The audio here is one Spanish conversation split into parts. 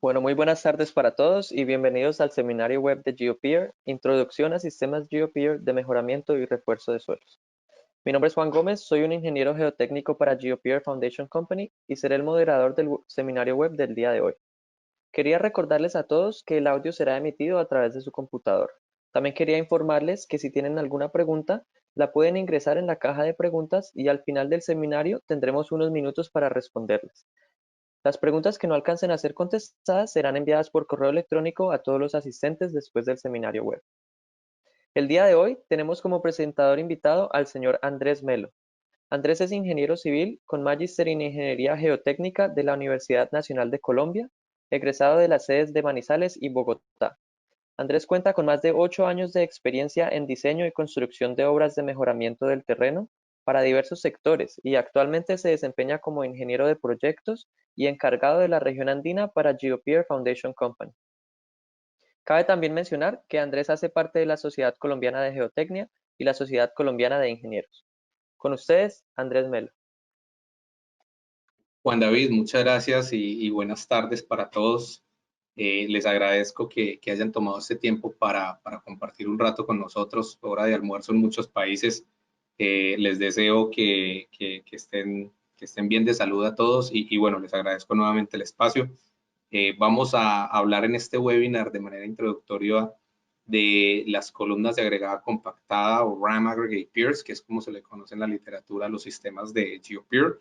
Bueno, muy buenas tardes para todos y bienvenidos al seminario web de GeoPeer, Introducción a Sistemas GeoPeer de Mejoramiento y Refuerzo de Suelos. Mi nombre es Juan Gómez, soy un ingeniero geotécnico para GeoPeer Foundation Company y seré el moderador del seminario web del día de hoy. Quería recordarles a todos que el audio será emitido a través de su computador. También quería informarles que si tienen alguna pregunta, la pueden ingresar en la caja de preguntas y al final del seminario tendremos unos minutos para responderlas. Las preguntas que no alcancen a ser contestadas serán enviadas por correo electrónico a todos los asistentes después del seminario web. El día de hoy tenemos como presentador invitado al señor Andrés Melo. Andrés es ingeniero civil con magíster en Ingeniería Geotécnica de la Universidad Nacional de Colombia, egresado de las sedes de Manizales y Bogotá. Andrés cuenta con más de 8 años de experiencia en diseño y construcción de obras de mejoramiento del terreno para diversos sectores y actualmente se desempeña como ingeniero de proyectos y encargado de la región andina para GeoPeer Foundation Company. Cabe también mencionar que Andrés hace parte de la Sociedad Colombiana de Geotecnia y la Sociedad Colombiana de Ingenieros. Con ustedes, Andrés Melo. Juan David, muchas gracias y buenas tardes para todos. Les agradezco que hayan tomado este tiempo para compartir un rato con nosotros, hora de almuerzo en muchos países. Les deseo que estén bien de salud a todos y bueno, les agradezco nuevamente el espacio. Vamos a hablar en este webinar de manera introductoria de las columnas de agregada compactada o RAM Aggregate Peers, que es como se le conoce en la literatura a los sistemas de GeoPeer.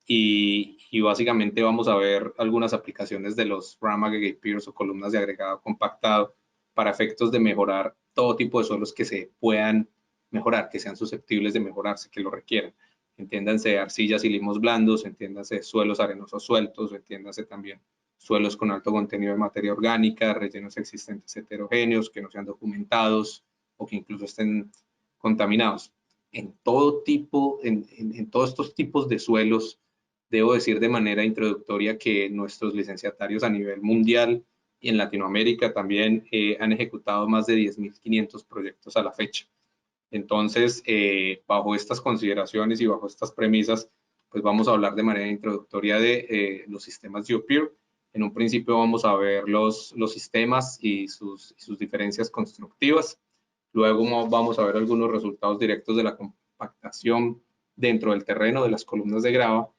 Y básicamente vamos a ver algunas aplicaciones de los RAM Aggregate Peers o columnas de agregado compactado para efectos de mejorar todo tipo de suelos que se puedan mejorar, que sean susceptibles de mejorarse, que lo requieran. Entiéndanse arcillas y limos blandos, entiéndanse suelos arenosos sueltos, entiéndanse también suelos con alto contenido de materia orgánica, rellenos existentes heterogéneos, que no sean documentados o que incluso estén contaminados. En todo tipo, en todos estos tipos de suelos, debo decir de manera introductoria que nuestros licenciatarios a nivel mundial y en Latinoamérica también han ejecutado más de 10.500 proyectos a la fecha. Entonces, bajo estas consideraciones y bajo estas premisas, pues vamos a hablar de manera introductoria de los sistemas GeoPeer. En un principio vamos a ver los sistemas y sus diferencias constructivas. Luego vamos a ver algunos resultados directos de la compactación dentro del terreno de las columnas de grava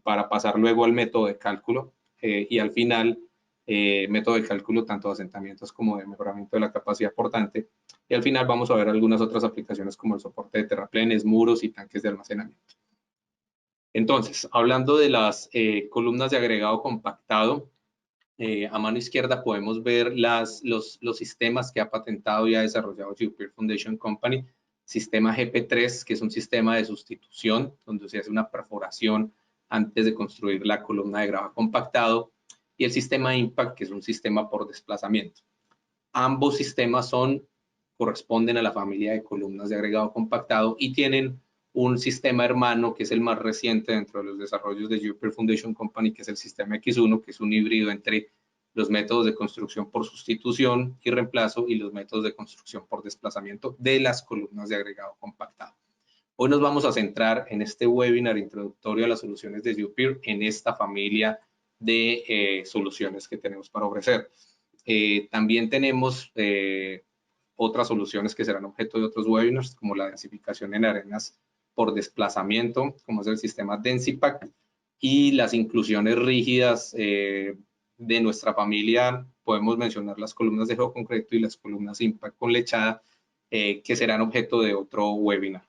para pasar luego al método de cálculo y al final método de cálculo tanto de asentamientos como de mejoramiento de la capacidad portante. Y al final vamos a ver algunas otras aplicaciones como el soporte de terraplenes, muros y tanques de almacenamiento. Entonces, hablando de las columnas de agregado compactado, a mano izquierda podemos ver los sistemas que ha patentado y ha desarrollado GeoPeer Foundation Company. Sistema GP3, que es un sistema de sustitución, donde se hace una perforación antes de construir la columna de grava compactado. Y el sistema IMPACT, que es un sistema por desplazamiento. Ambos sistemas corresponden a la familia de columnas de agregado compactado y tienen un sistema hermano que es el más reciente dentro de los desarrollos de GeoPeer Foundation Company, que es el sistema X1, que es un híbrido entre los métodos de construcción por sustitución y reemplazo y los métodos de construcción por desplazamiento de las columnas de agregado compactado. Hoy nos vamos a centrar en este webinar introductorio a las soluciones de GeoPeer en esta familia de soluciones que tenemos para ofrecer. También tenemos otras soluciones que serán objeto de otros webinars, como la densificación en arenas por desplazamiento, como es el sistema Densipack, y las inclusiones rígidas de nuestra familia. Podemos mencionar las columnas de geoconcreto y las columnas Impact con lechada, que serán objeto de otro webinar,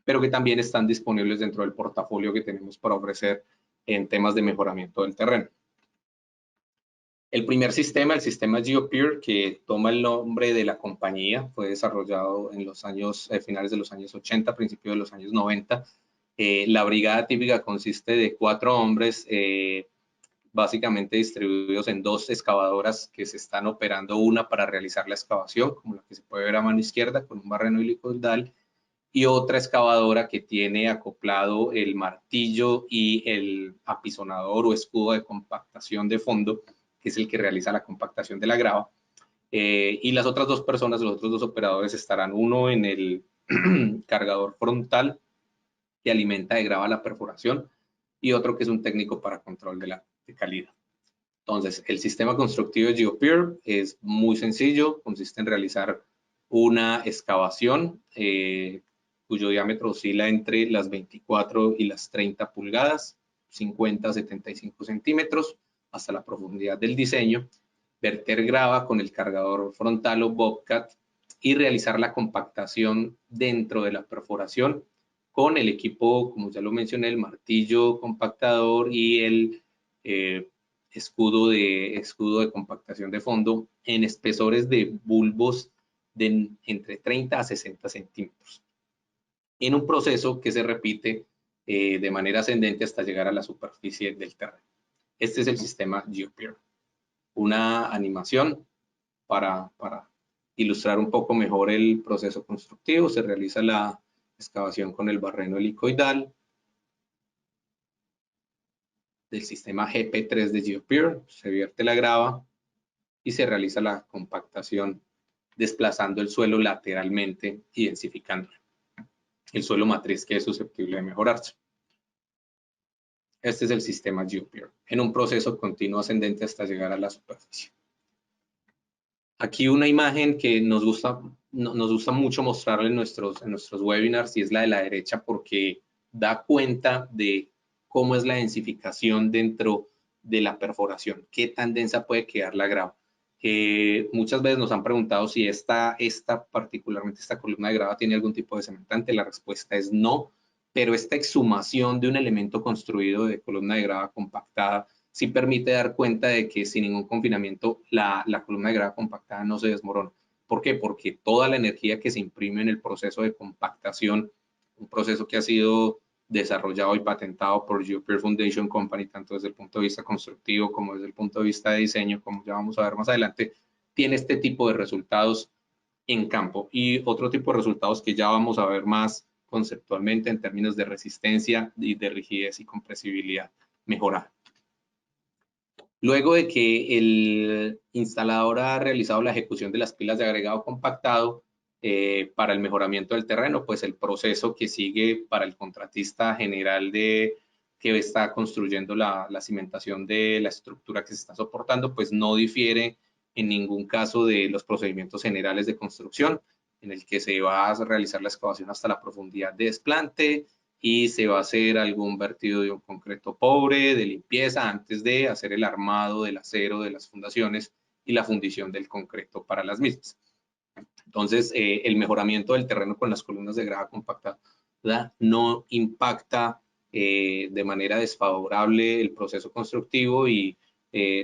pero que también están disponibles dentro del portafolio que tenemos para ofrecer en temas de mejoramiento del terreno. El primer sistema, el sistema GeoPeer, que toma el nombre de la compañía, fue desarrollado en los años, finales de los años 80, principios de los años 90. La brigada típica consiste de 4 hombres, básicamente distribuidos en 2 excavadoras que se están operando, una para realizar la excavación, como la que se puede ver a mano izquierda, con un barreno helicoidal, y otra excavadora que tiene acoplado el martillo y el apisonador o escudo de compactación de fondo, que es el que realiza la compactación de la grava. Y las otras 2 personas, los otros 2 operadores, estarán uno en el cargador frontal que alimenta de grava la perforación y otro que es un técnico para control de la de calidad. Entonces, el sistema constructivo de GeoPeer es muy sencillo, consiste en realizar una excavación cuyo diámetro oscila entre las 24 y las 30 pulgadas, 50 a 75 centímetros, hasta la profundidad del diseño, verter grava con el cargador frontal o Bobcat y realizar la compactación dentro de la perforación con el equipo, como ya lo mencioné, el martillo compactador y el escudo de compactación de fondo en espesores de bulbos de entre 30 a 60 centímetros. En un proceso que se repite de manera ascendente hasta llegar a la superficie del terreno. Este es el sistema GeoPeer. Una animación para ilustrar un poco mejor el proceso constructivo. Se realiza la excavación con el barreno helicoidal del sistema GP3 de GeoPeer. Se vierte la grava y se realiza la compactación desplazando el suelo lateralmente y densificándolo. El suelo matriz que es susceptible de mejorarse. Este es el sistema GeoPeer, en un proceso continuo ascendente hasta llegar a la superficie. Aquí una imagen que nos gusta mucho mostrarle en nuestros webinars y es la de la derecha porque da cuenta de cómo es la densificación dentro de la perforación, qué tan densa puede quedar la grava. Muchas veces nos han preguntado si particularmente esta columna de grava tiene algún tipo de cementante. La respuesta es no, pero esta exhumación de un elemento construido de columna de grava compactada sí permite dar cuenta de que sin ningún confinamiento la columna de grava compactada no se desmorona. ¿Por qué? Porque toda la energía que se imprime en el proceso de compactación, un proceso que ha sido desarrollado y patentado por GeoPeer Foundation Company, tanto desde el punto de vista constructivo como desde el punto de vista de diseño, como ya vamos a ver más adelante, tiene este tipo de resultados en campo y otro tipo de resultados que ya vamos a ver más conceptualmente en términos de resistencia y de rigidez y compresibilidad mejorada. Luego de que el instalador ha realizado la ejecución de las pilas de agregado compactado para el mejoramiento del terreno, pues el proceso que sigue para el contratista general que está construyendo la cimentación de la estructura que se está soportando, pues no difiere en ningún caso de los procedimientos generales de construcción, en el que se va a realizar la excavación hasta la profundidad de desplante, y se va a hacer algún vertido de un concreto pobre, de limpieza, antes de hacer el armado del acero de las fundaciones y la fundición del concreto para las mismas. Entonces, el mejoramiento del terreno con las columnas de grava compactada no impacta de manera desfavorable el proceso constructivo y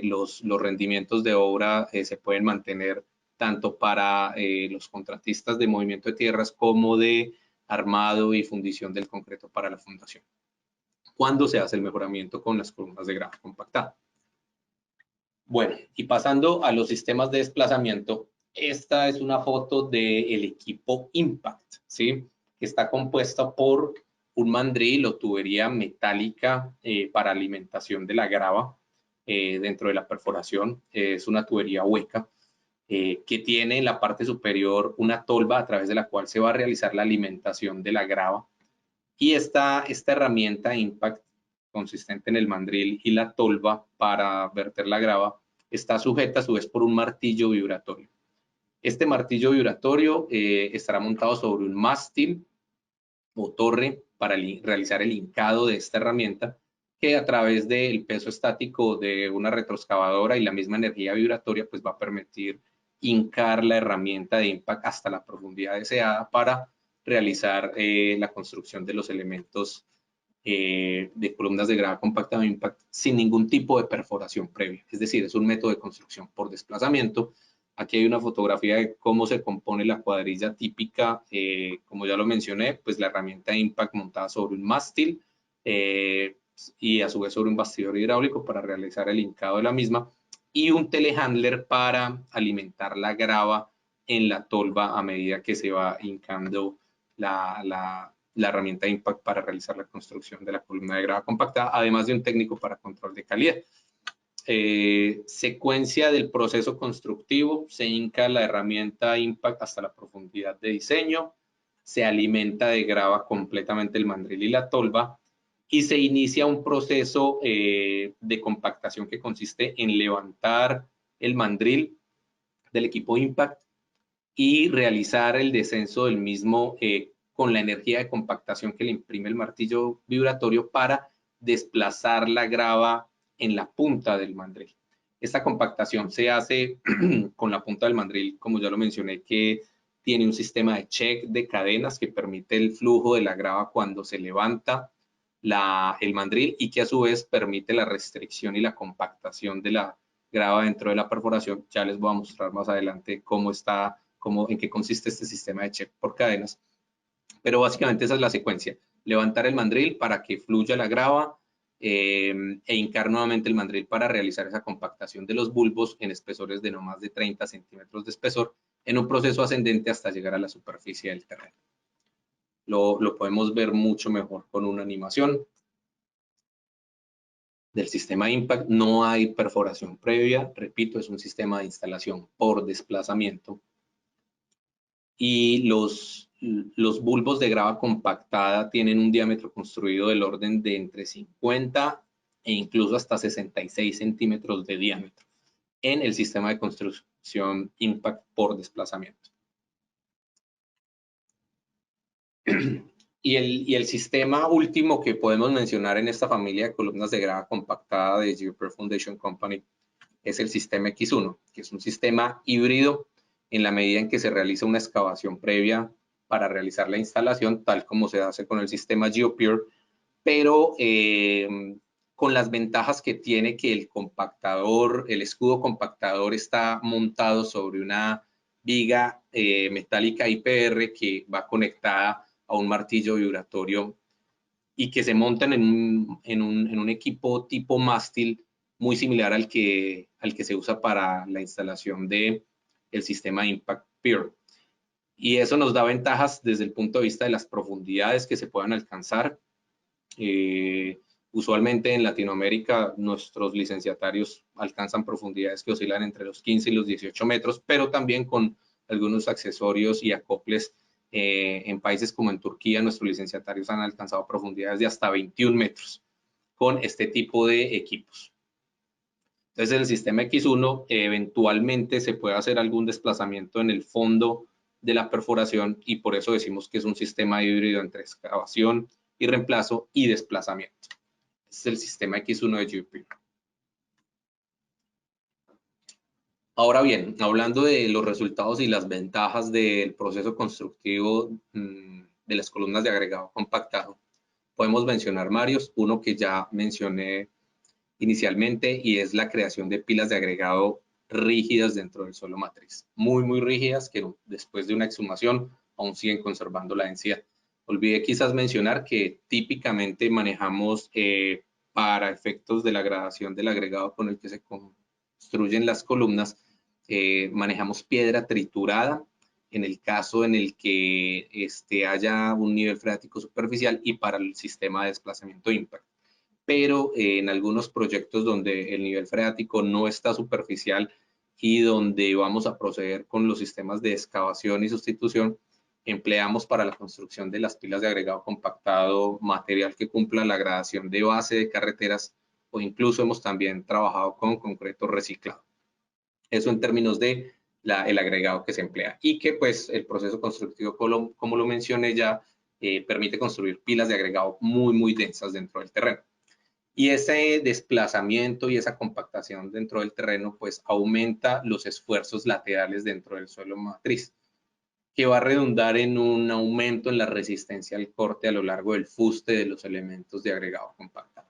los rendimientos de obra se pueden mantener tanto para los contratistas de movimiento de tierras como de armado y fundición del concreto para la fundación, cuando se hace el mejoramiento con las columnas de grava compactada. Bueno, y pasando a los sistemas de desplazamiento, esta es una foto del equipo Impact, ¿sí? Que está compuesta por un mandril o tubería metálica para alimentación de la grava dentro de la perforación. Es una tubería hueca que tiene en la parte superior una tolva a través de la cual se va a realizar la alimentación de la grava. Y esta herramienta Impact, consistente en el mandril y la tolva para verter la grava, está sujeta a su vez por un martillo vibratorio. Este martillo vibratorio estará montado sobre un mástil o torre para realizar el hincado de esta herramienta, que a través del peso estático de una retroexcavadora y la misma energía vibratoria, pues va a permitir hincar la herramienta de Impact hasta la profundidad deseada para realizar la construcción de los elementos de columnas de grava compactada Impact sin ningún tipo de perforación previa. Es decir, es un método de construcción por desplazamiento. Aquí hay una fotografía de cómo se compone la cuadrilla típica. Como ya lo mencioné, pues la herramienta Impact montada sobre un mástil y a su vez sobre un bastidor hidráulico para realizar el hincado de la misma, y un telehandler para alimentar la grava en la tolva a medida que se va hincando la herramienta Impact para realizar la construcción de la columna de grava compactada, además de un técnico para control de calidad. Secuencia del proceso constructivo: se hinca la herramienta Impact hasta la profundidad de diseño, se alimenta de grava completamente el mandril y la tolva, y se inicia un proceso de compactación que consiste en levantar el mandril del equipo Impact y realizar el descenso del mismo con la energía de compactación que le imprime el martillo vibratorio para desplazar la grava en la punta del mandril. Esta compactación se hace con la punta del mandril, como ya lo mencioné, que tiene un sistema de check de cadenas que permite el flujo de la grava cuando se levanta el mandril y que a su vez permite la restricción y la compactación de la grava dentro de la perforación. Ya les voy a mostrar más adelante en qué consiste este sistema de check por cadenas. Pero básicamente esa es la secuencia. Levantar el mandril para que fluya la grava e hincar nuevamente el mandril para realizar esa compactación de los bulbos en espesores de no más de 30 centímetros de espesor en un proceso ascendente hasta llegar a la superficie del terreno. Lo podemos ver mucho mejor con una animación del sistema Impact. No hay perforación previa, repito, es un sistema de instalación por desplazamiento. Y los bulbos de grava compactada tienen un diámetro construido del orden de entre 50 e incluso hasta 66 centímetros de diámetro en el sistema de construcción Impact por desplazamiento. Y el sistema último que podemos mencionar en esta familia de columnas de grava compactada de GeoPure Foundation Company es el sistema X1, que es un sistema híbrido en la medida en que se realiza una excavación previa para realizar la instalación, tal como se hace con el sistema GeoPure, pero con las ventajas que tiene que el compactador, el escudo compactador está montado sobre una viga metálica IPR que va conectada a un martillo vibratorio y que se montan en un equipo tipo mástil muy similar al que se usa para la instalación del sistema Impact Pier. Y eso nos da ventajas desde el punto de vista de las profundidades que se puedan alcanzar. Usualmente en Latinoamérica nuestros licenciatarios alcanzan profundidades que oscilan entre los 15 y los 18 metros, pero también con algunos accesorios y acoples en países como en Turquía, nuestros licenciatarios han alcanzado profundidades de hasta 21 metros con este tipo de equipos. Entonces el sistema X1 eventualmente se puede hacer algún desplazamiento en el fondo de la perforación y por eso decimos que es un sistema híbrido entre excavación y reemplazo y desplazamiento. Este es el sistema X1 de GeoPure. Ahora bien, hablando de los resultados y las ventajas del proceso constructivo de las columnas de agregado compactado, podemos mencionar varios. Uno que ya mencioné inicialmente y es la creación de pilas de agregado rígidas dentro del suelo matriz. Muy rígidas que después de una exhumación aún siguen conservando la densidad. Olvidé quizás mencionar que típicamente manejamos para efectos de la gradación del agregado con el que se construyen las columnas, manejamos piedra triturada en el caso en el que haya un nivel freático superficial y para el sistema de desplazamiento Impact. Pero en algunos proyectos donde el nivel freático no está superficial y donde vamos a proceder con los sistemas de excavación y sustitución, empleamos para la construcción de las pilas de agregado compactado material que cumpla la gradación de base de carreteras o incluso hemos también trabajado con concreto reciclado. Eso en términos de el agregado que se emplea y que pues el proceso constructivo, como lo mencioné ya, permite construir pilas de agregado muy densas dentro del terreno. Y ese desplazamiento y esa compactación dentro del terreno pues aumenta los esfuerzos laterales dentro del suelo matriz, que va a redundar en un aumento en la resistencia al corte a lo largo del fuste de los elementos de agregado compactado.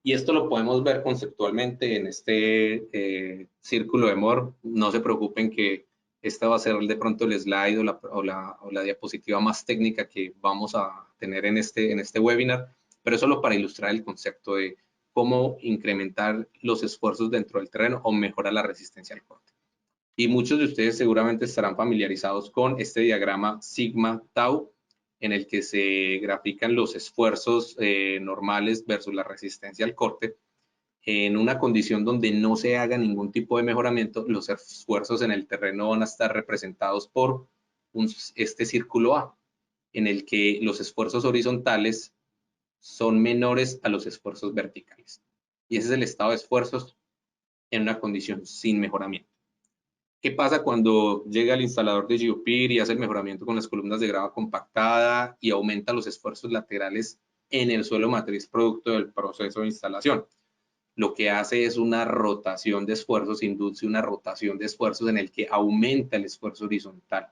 Y esto lo podemos ver conceptualmente en este círculo de Moore. No se preocupen que esta va a ser de pronto el slide o la diapositiva más técnica que vamos a tener en este webinar, pero es solo para ilustrar el concepto de cómo incrementar los esfuerzos dentro del terreno o mejorar la resistencia al corte. Y muchos de ustedes seguramente estarán familiarizados con este diagrama sigma tau, en el que se grafican los esfuerzos normales versus la resistencia al corte. En una condición donde no se haga ningún tipo de mejoramiento, los esfuerzos en el terreno van a estar representados por este círculo A. en el que los esfuerzos horizontales son menores a los esfuerzos verticales. Y ese es el estado de esfuerzos en una condición sin mejoramiento. ¿Qué pasa cuando llega el instalador de GeoPeer y hace el mejoramiento con las columnas de grava compactada y aumenta los esfuerzos laterales en el suelo matriz producto del proceso de instalación? Lo que hace es una rotación de esfuerzos, induce una rotación de esfuerzos en el que aumenta el esfuerzo horizontal.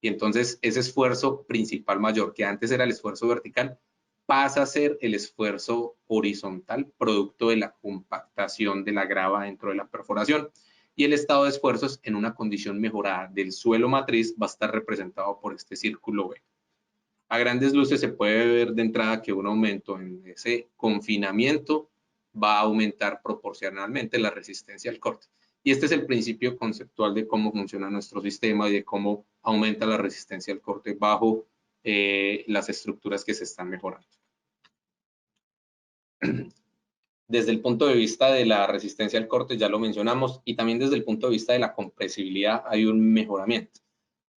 Y entonces ese esfuerzo principal mayor, que antes era el esfuerzo vertical, pasa a ser el esfuerzo horizontal producto de la compactación de la grava dentro de la perforación. Y el estado de esfuerzos en una condición mejorada del suelo matriz va a estar representado por este círculo B. A grandes luces se puede ver de entrada que un aumento en ese confinamiento va a aumentar proporcionalmente la resistencia al corte. Y este es el principio conceptual de cómo funciona nuestro sistema y de cómo aumenta la resistencia al corte bajo las estructuras que se están mejorando. Desde el punto de vista de la resistencia al corte, ya lo mencionamos, y también desde el punto de vista de la compresibilidad hay un mejoramiento.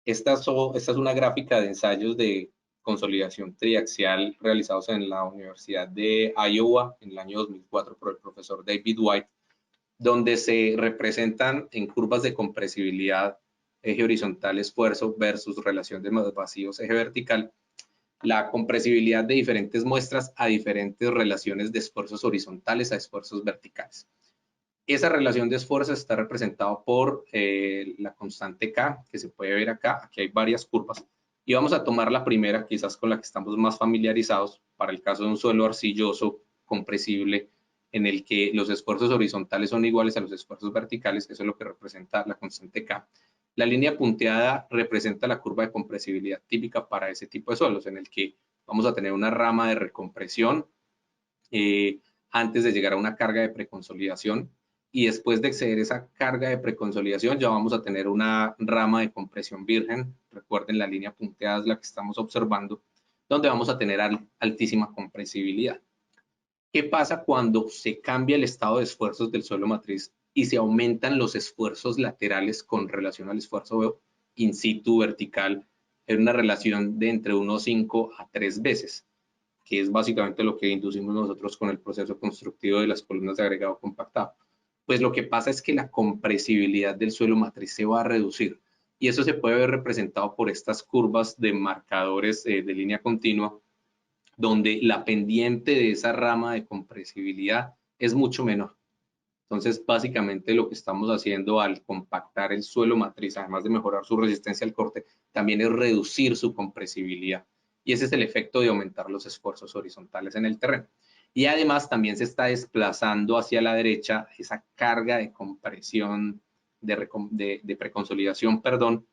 Esta es una gráfica de ensayos de consolidación triaxial realizados en la Universidad de Iowa en el año 2004 por el profesor David White, donde se representan en curvas de compresibilidad eje horizontal esfuerzo versus relación de más vacíos eje vertical, la compresibilidad de diferentes muestras a diferentes relaciones de esfuerzos horizontales a esfuerzos verticales. Esa relación de esfuerzo está representada por la constante K, que se puede ver acá. Aquí hay varias curvas. Y vamos a tomar la primera, quizás con la que estamos más familiarizados, para el caso de un suelo arcilloso compresible, en el que los esfuerzos horizontales son iguales a los esfuerzos verticales. Eso es lo que representa la constante K. La línea punteada representa la curva de compresibilidad típica para ese tipo de suelos, en el que vamos a tener una rama de recompresión antes de llegar a una carga de preconsolidación, y después de exceder esa carga de preconsolidación ya vamos a tener una rama de compresión virgen. Recuerden, la línea punteada es la que estamos observando, donde vamos a tener altísima compresibilidad. ¿Qué pasa cuando se cambia el estado de esfuerzos del suelo matriz y se aumentan los esfuerzos laterales con relación al esfuerzo in situ vertical en una relación de entre 1,5 a 3 veces? Que es básicamente lo que inducimos nosotros con el proceso constructivo de las columnas de agregado compactado. Pues lo que pasa es que la compresibilidad del suelo matriz se va a reducir, y eso se puede ver representado por estas curvas de marcadores de línea continua, donde la pendiente de esa rama de compresibilidad es mucho menor. Entonces, básicamente lo que estamos haciendo al compactar el suelo matriz, además de mejorar su resistencia al corte, también es reducir su compresibilidad. Y ese es el efecto de aumentar los esfuerzos horizontales en el terreno. Y además también se está desplazando hacia la derecha esa carga de compresión, de preconsolidación, perdón,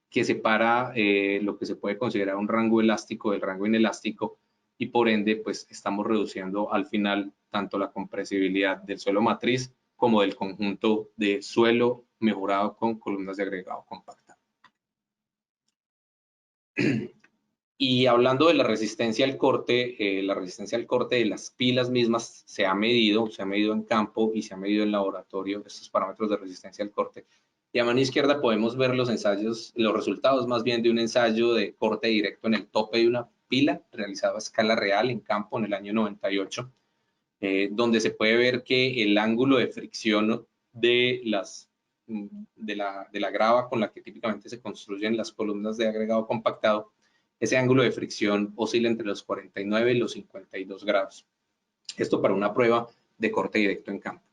que separa lo que se puede considerar un rango elástico del rango inelástico, y por ende, pues estamos reduciendo al final tanto la compresibilidad del suelo matriz como del conjunto de suelo mejorado con columnas de agregado compactado. Y hablando de la resistencia al corte de las pilas mismas se ha medido en campo y se ha medido en laboratorio estos parámetros de resistencia al corte. Y a mano izquierda podemos ver los resultados más bien de un ensayo de corte directo en el tope de una pila realizado a escala real en campo en el año 98, donde se puede ver que el ángulo de fricción de la grava con la que típicamente se construyen las columnas de agregado compactado, ese ángulo de fricción oscila entre los 49 y los 52 grados. Esto para una prueba de corte directo en campo.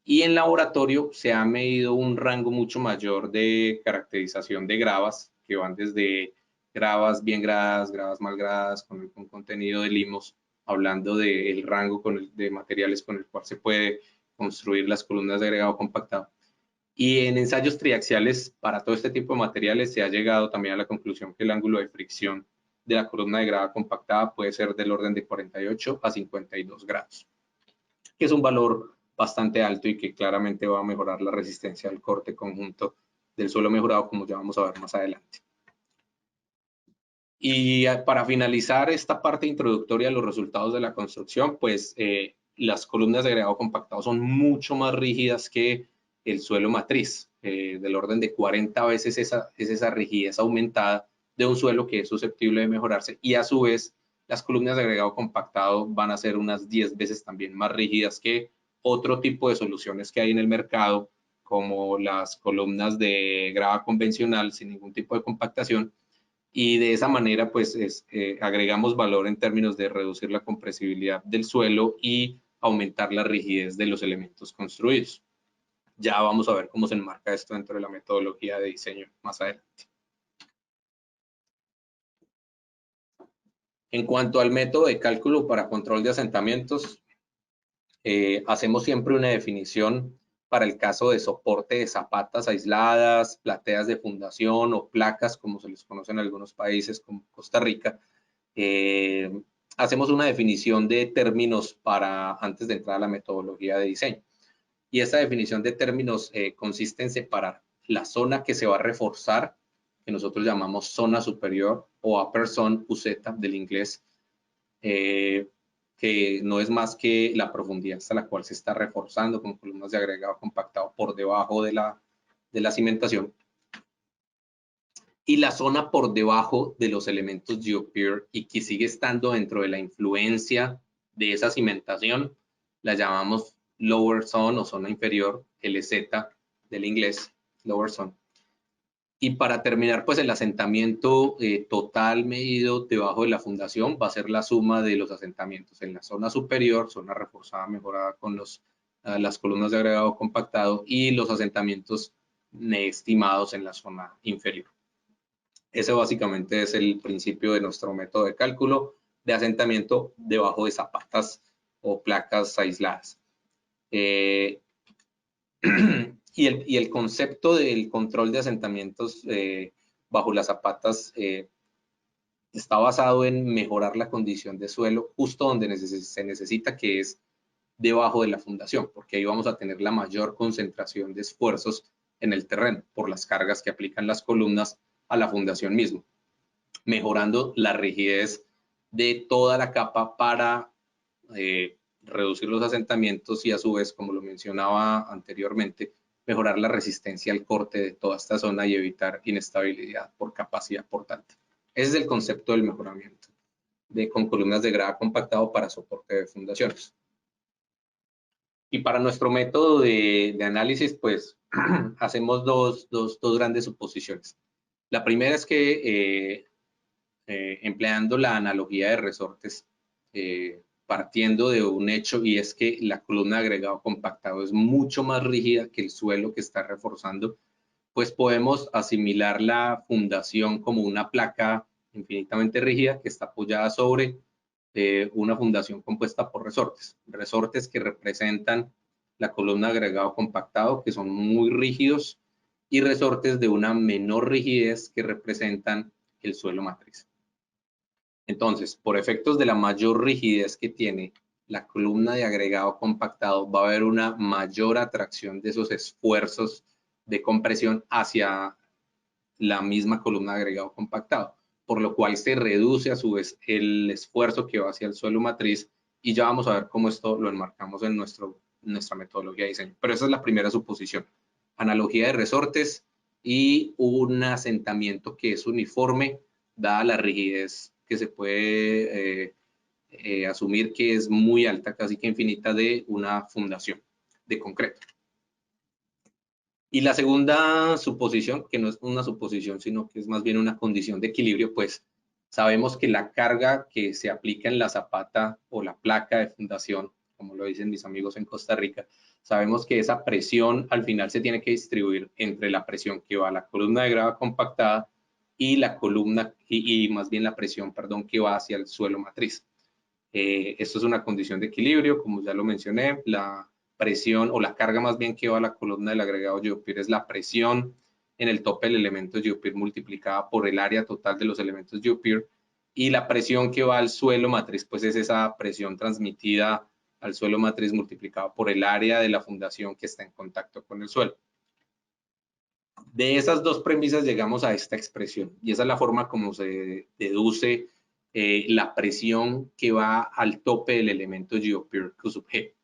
Y en laboratorio se ha medido un rango mucho mayor de caracterización de gravas, que van desde gravas bien gradas, gravas mal gradas, con contenido de limos, hablando del rango de materiales con el cual se puede construir las columnas de agregado compactado. Y en ensayos triaxiales para todo este tipo de materiales se ha llegado también a la conclusión que el ángulo de fricción de la columna de grava compactada puede ser del orden de 48 a 52 grados, que es un valor bastante alto y que claramente va a mejorar la resistencia al corte conjunto del suelo mejorado, como ya vamos a ver más adelante. Y para finalizar esta parte introductoria de los resultados de la construcción, pues las columnas de agregado compactado son mucho más rígidas que el suelo matriz, del orden de 40 veces esa rigidez aumentada de un suelo que es susceptible de mejorarse, y a su vez las columnas de agregado compactado van a ser unas 10 veces también más rígidas que otro tipo de soluciones que hay en el mercado, como las columnas de grava convencional sin ningún tipo de compactación, y de esa manera pues agregamos valor en términos de reducir la compresibilidad del suelo y aumentar la rigidez de los elementos construidos. Ya vamos a ver cómo se enmarca esto dentro de la metodología de diseño más adelante. En cuanto al método de cálculo para control de asentamientos, hacemos siempre una definición para el caso de soporte de zapatas aisladas, plateas de fundación o placas, como se les conoce en algunos países como Costa Rica. Hacemos una definición de términos antes de entrar a la metodología de diseño. Y esa definición de términos consiste en separar la zona que se va a reforzar, que nosotros llamamos zona superior o upper zone, UZ del inglés, que no es más que la profundidad hasta la cual se está reforzando con columnas de agregado compactado por debajo de la cimentación. Y la zona por debajo de los elementos GeoPier y que sigue estando dentro de la influencia de esa cimentación, la llamamos lower zone o zona inferior, LZ del inglés, lower zone. Y para terminar, pues el asentamiento total medido debajo de la fundación va a ser la suma de los asentamientos en la zona superior, zona reforzada mejorada con las columnas de agregado compactado, y los asentamientos estimados en la zona inferior. Ese básicamente es el principio de nuestro método de cálculo de asentamiento debajo de zapatas o placas aisladas. Y el concepto del control de asentamientos bajo las zapatas está basado en mejorar la condición de suelo justo donde se necesita, que es debajo de la fundación, porque ahí vamos a tener la mayor concentración de esfuerzos en el terreno por las cargas que aplican las columnas a la fundación misma, mejorando la rigidez de toda la capa para reducir los asentamientos y a su vez, como lo mencionaba anteriormente, mejorar la resistencia al corte de toda esta zona y evitar inestabilidad por capacidad portante. Ese es el concepto del mejoramiento con columnas de grava compactado para soporte de fundaciones. Y para nuestro método de análisis, pues hacemos dos grandes suposiciones. La primera es que empleando la analogía de resortes, partiendo de un hecho, y es que la columna de agregado compactado es mucho más rígida que el suelo que está reforzando, pues podemos asimilar la fundación como una placa infinitamente rígida que está apoyada sobre una fundación compuesta por resortes. Resortes que representan la columna de agregado compactado, que son muy rígidos, y resortes de una menor rigidez que representan el suelo matriz. Entonces, por efectos de la mayor rigidez que tiene la columna de agregado compactado, va a haber una mayor atracción de esos esfuerzos de compresión hacia la misma columna de agregado compactado, por lo cual se reduce a su vez el esfuerzo que va hacia el suelo matriz, y ya vamos a ver cómo esto lo enmarcamos en nuestra metodología de diseño. Pero esa es la primera suposición. Analogía de resortes y un asentamiento que es uniforme, dada la rigidez que se puede asumir que es muy alta, casi que infinita, de una fundación de concreto. Y la segunda suposición, que no es una suposición, sino que es más bien una condición de equilibrio, pues sabemos que la carga que se aplica en la zapata o la placa de fundación, como lo dicen mis amigos en Costa Rica, sabemos que esa presión al final se tiene que distribuir entre la presión que va a la columna de grava compactada y la columna, y más bien la presión, perdón, que va hacia el suelo matriz. Esto es una condición de equilibrio, como ya lo mencioné. La presión o la carga más bien que va a la columna del agregado GeoPier es la presión en el tope del elemento GeoPier multiplicada por el área total de los elementos GeoPier, y la presión que va al suelo matriz pues es esa presión transmitida al suelo matriz multiplicada por el área de la fundación que está en contacto con el suelo. De esas dos premisas llegamos a esta expresión, y esa es la forma como se deduce la presión que va al tope del elemento GeoPier Q sub G,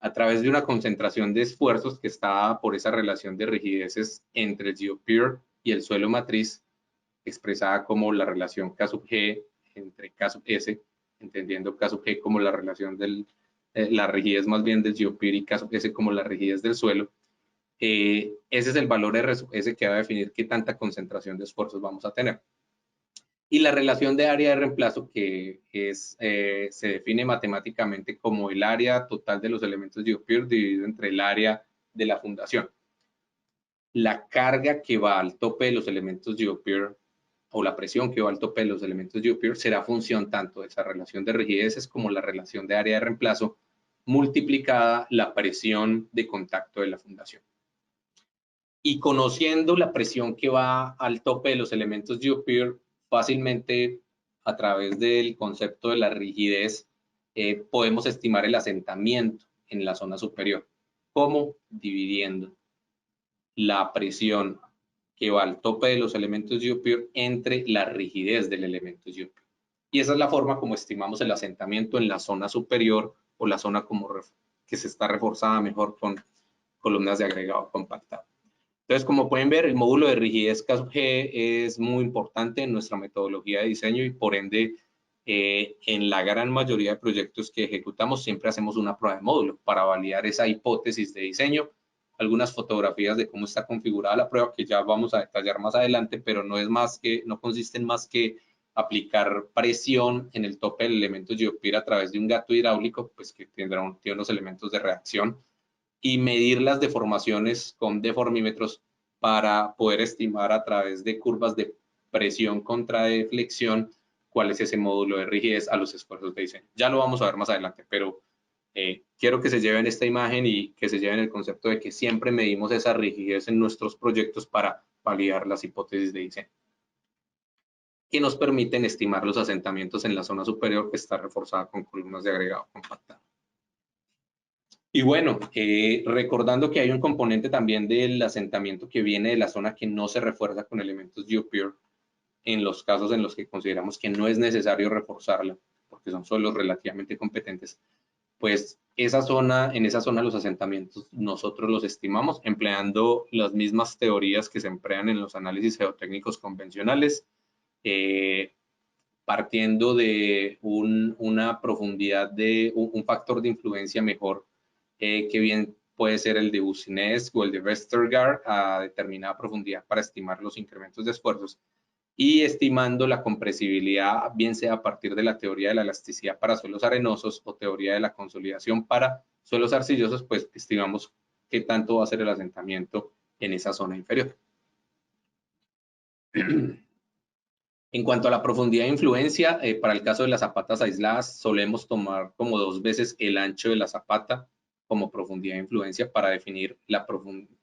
a través de una concentración de esfuerzos que está por esa relación de rigideces entre el GeoPier y el suelo matriz, expresada como la relación K sub G entre K sub S, entendiendo K sub G como la relación la rigidez más bien del geopier y K sub S como la rigidez del suelo. Ese es el valor R sub S que va a definir qué tanta concentración de esfuerzos vamos a tener. Y la relación de área de reemplazo, que se define matemáticamente como el área total de los elementos GeoPeer dividido entre el área de la fundación. La carga que va al tope de los elementos GeoPeer o la presión que va al tope de los elementos GeoPeer será función tanto de esa relación de rigideces como la relación de área de reemplazo multiplicada la presión de contacto de la fundación. Y conociendo la presión que va al tope de los elementos GeoPeer, fácilmente a través del concepto de la rigidez podemos estimar el asentamiento en la zona superior. ¿Cómo? Dividiendo la presión que va al tope de los elementos GeoPeer entre la rigidez del elemento GeoPeer. Y esa es la forma como estimamos el asentamiento en la zona superior o la zona que se está reforzada mejor con columnas de agregado compactado. Entonces, como pueden ver, el módulo de rigidez K sub G es muy importante en nuestra metodología de diseño y por ende, en la gran mayoría de proyectos que ejecutamos siempre hacemos una prueba de módulo para validar esa hipótesis de diseño. Algunas fotografías de cómo está configurada la prueba que ya vamos a detallar más adelante, pero no consisten más que aplicar presión en el tope del elemento GeoPeer a través de un gato hidráulico, pues que tiene unos elementos de reacción, y medir las deformaciones con deformímetros para poder estimar a través de curvas de presión contra deflexión cuál es ese módulo de rigidez a los esfuerzos de diseño. Ya lo vamos a ver más adelante, pero quiero que se lleven esta imagen y que se lleven el concepto de que siempre medimos esa rigidez en nuestros proyectos para validar las hipótesis de diseño, que nos permiten estimar los asentamientos en la zona superior que está reforzada con columnas de agregado compactado. Y bueno, recordando que hay un componente también del asentamiento que viene de la zona que no se refuerza con elementos GeoPeer, en los casos en los que consideramos que no es necesario reforzarla, porque son suelos relativamente competentes, pues en esa zona los asentamientos nosotros los estimamos empleando las mismas teorías que se emplean en los análisis geotécnicos convencionales, partiendo de una profundidad de un factor de influencia mejor, que bien puede ser el de Boussinesq o el de Westergaard a determinada profundidad para estimar los incrementos de esfuerzos, y estimando la compresibilidad, bien sea a partir de la teoría de la elasticidad para suelos arenosos o teoría de la consolidación para suelos arcillosos, pues estimamos qué tanto va a ser el asentamiento en esa zona inferior. En cuanto a la profundidad de influencia, para el caso de las zapatas aisladas, solemos tomar como 2 veces el ancho de la zapata como profundidad de influencia para definir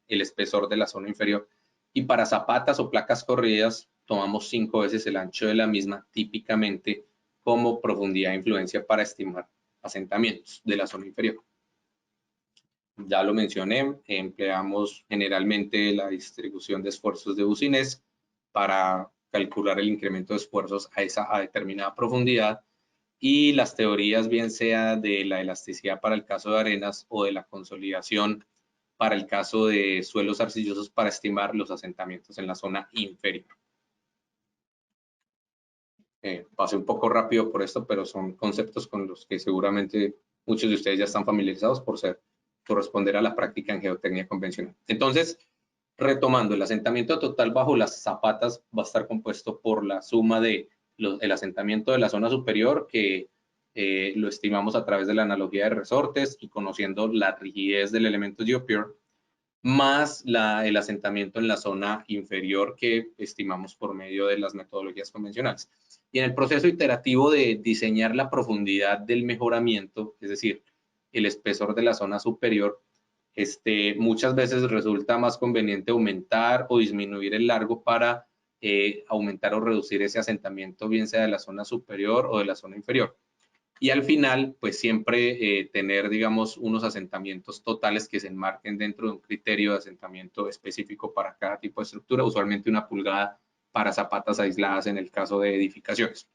el espesor de la zona inferior. Y para zapatas o placas corridas, tomamos 5 veces el ancho de la misma, típicamente como profundidad de influencia para estimar asentamientos de la zona inferior. Ya lo mencioné, empleamos generalmente la distribución de esfuerzos de Boussinesq para calcular el incremento de esfuerzos a determinada profundidad, y las teorías bien sea de la elasticidad para el caso de arenas o de la consolidación para el caso de suelos arcillosos para estimar los asentamientos en la zona inferior. Pasé un poco rápido por esto, pero son conceptos con los que seguramente muchos de ustedes ya están familiarizados por corresponder a la práctica en geotecnia convencional. Entonces, retomando, el asentamiento total bajo las zapatas va a estar compuesto por la suma de el asentamiento de la zona superior, que lo estimamos a través de la analogía de resortes y conociendo la rigidez del elemento GeoPeer, más el asentamiento en la zona inferior que estimamos por medio de las metodologías convencionales. Y en el proceso iterativo de diseñar la profundidad del mejoramiento, es decir, el espesor de la zona superior, muchas veces resulta más conveniente aumentar o disminuir el largo para aumentar o reducir ese asentamiento, bien sea de la zona superior o de la zona inferior. Y al final, pues siempre tener, digamos, unos asentamientos totales que se enmarquen dentro de un criterio de asentamiento específico para cada tipo de estructura, usualmente 1 pulgada para zapatas aisladas en el caso de edificaciones.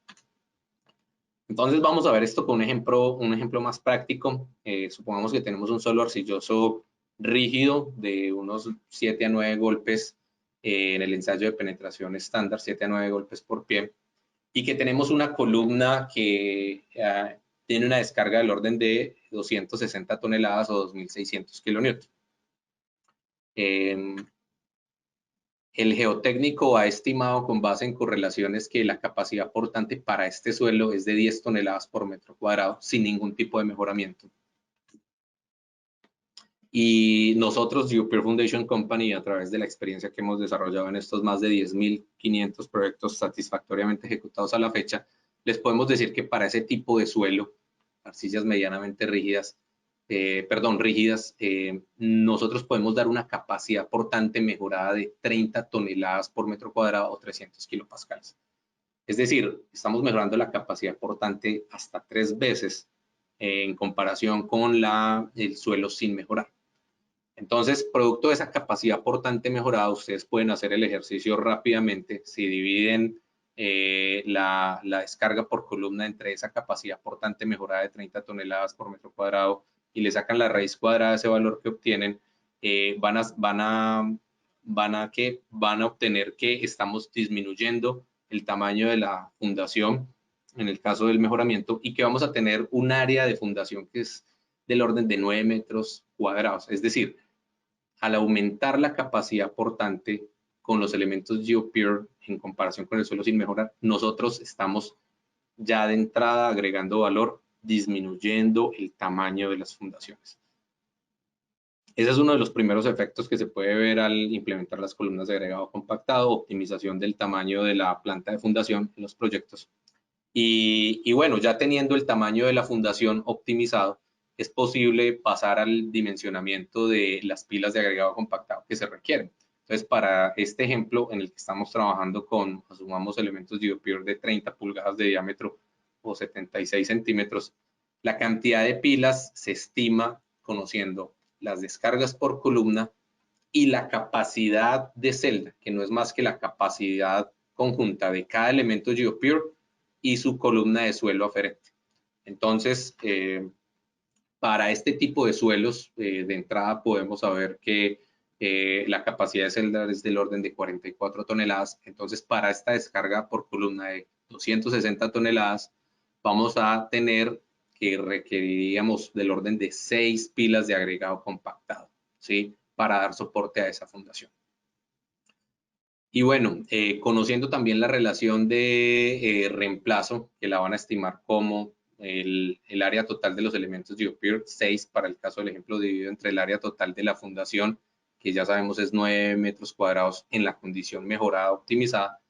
Entonces vamos a ver esto con un ejemplo más práctico. Supongamos que tenemos un suelo arcilloso rígido de unos 7 a 9 golpes en el ensayo de penetración estándar, 7 a 9 golpes por pie, y que tenemos una columna que tiene una descarga del orden de 260 toneladas o 2.600 kilonewtons. El geotécnico ha estimado con base en correlaciones que la capacidad portante para este suelo es de 10 toneladas por metro cuadrado sin ningún tipo de mejoramiento. Y nosotros, GeoPure Foundation Company, a través de la experiencia que hemos desarrollado en estos más de 10.500 proyectos satisfactoriamente ejecutados a la fecha, les podemos decir que para ese tipo de suelo, arcillas medianamente rígidas, nosotros podemos dar una capacidad portante mejorada de 30 toneladas por metro cuadrado o 300 kilopascales. Es decir, estamos mejorando la capacidad portante hasta 3 veces en comparación con el suelo sin mejorar. Entonces, producto de esa capacidad portante mejorada, ustedes pueden hacer el ejercicio rápidamente. Si dividen la descarga por columna entre esa capacidad portante mejorada de 30 toneladas por metro cuadrado y le sacan la raíz cuadrada de ese valor que obtienen, van a obtener que estamos disminuyendo el tamaño de la fundación en el caso del mejoramiento y que vamos a tener un área de fundación que es del orden de 9 metros cuadrados. Es decir, al aumentar la capacidad portante con los elementos GeoPure en comparación con el suelo sin mejorar, nosotros estamos ya de entrada agregando valor, disminuyendo el tamaño de las fundaciones. Ese es uno de los primeros efectos que se puede ver al implementar las columnas de agregado compactado, optimización del tamaño de la planta de fundación en los proyectos. Y bueno, ya teniendo el tamaño de la fundación optimizado, es posible pasar al dimensionamiento de las pilas de agregado compactado que se requieren. Entonces, para este ejemplo en el que estamos trabajando con, asumamos elementos GeoPure de 30 pulgadas de diámetro o 76 centímetros, la cantidad de pilas se estima conociendo las descargas por columna y la capacidad de celda, que no es más que la capacidad conjunta de cada elemento GeoPure y su columna de suelo aferente. Entonces, para este tipo de suelos, de entrada podemos saber que la capacidad de celda es del orden de 44 toneladas. Entonces, para esta descarga por columna de 260 toneladas, vamos a tener que requeriríamos del orden de 6 pilas de agregado compactado, ¿sí? Para dar soporte a esa fundación. Y bueno, conociendo también la relación de reemplazo, que la van a estimar como el área total de los elementos GeoPure, 6 para el caso del ejemplo dividido entre el área total de la fundación, que ya sabemos es 9 metros cuadrados en la condición mejorada, optimizada,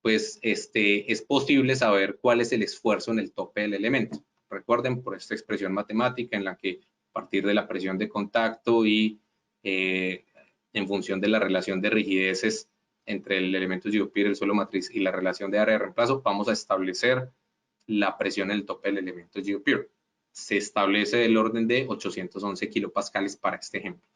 pues es posible saber cuál es el esfuerzo en el tope del elemento. Recuerden por esta expresión matemática en la que a partir de la presión de contacto y en función de la relación de rigideces entre el elemento GeoPure, el suelo matriz y la relación de área de reemplazo, vamos a establecer la presión en el tope del elemento GeoPure. Se establece el orden de 811 kilopascales para este ejemplo.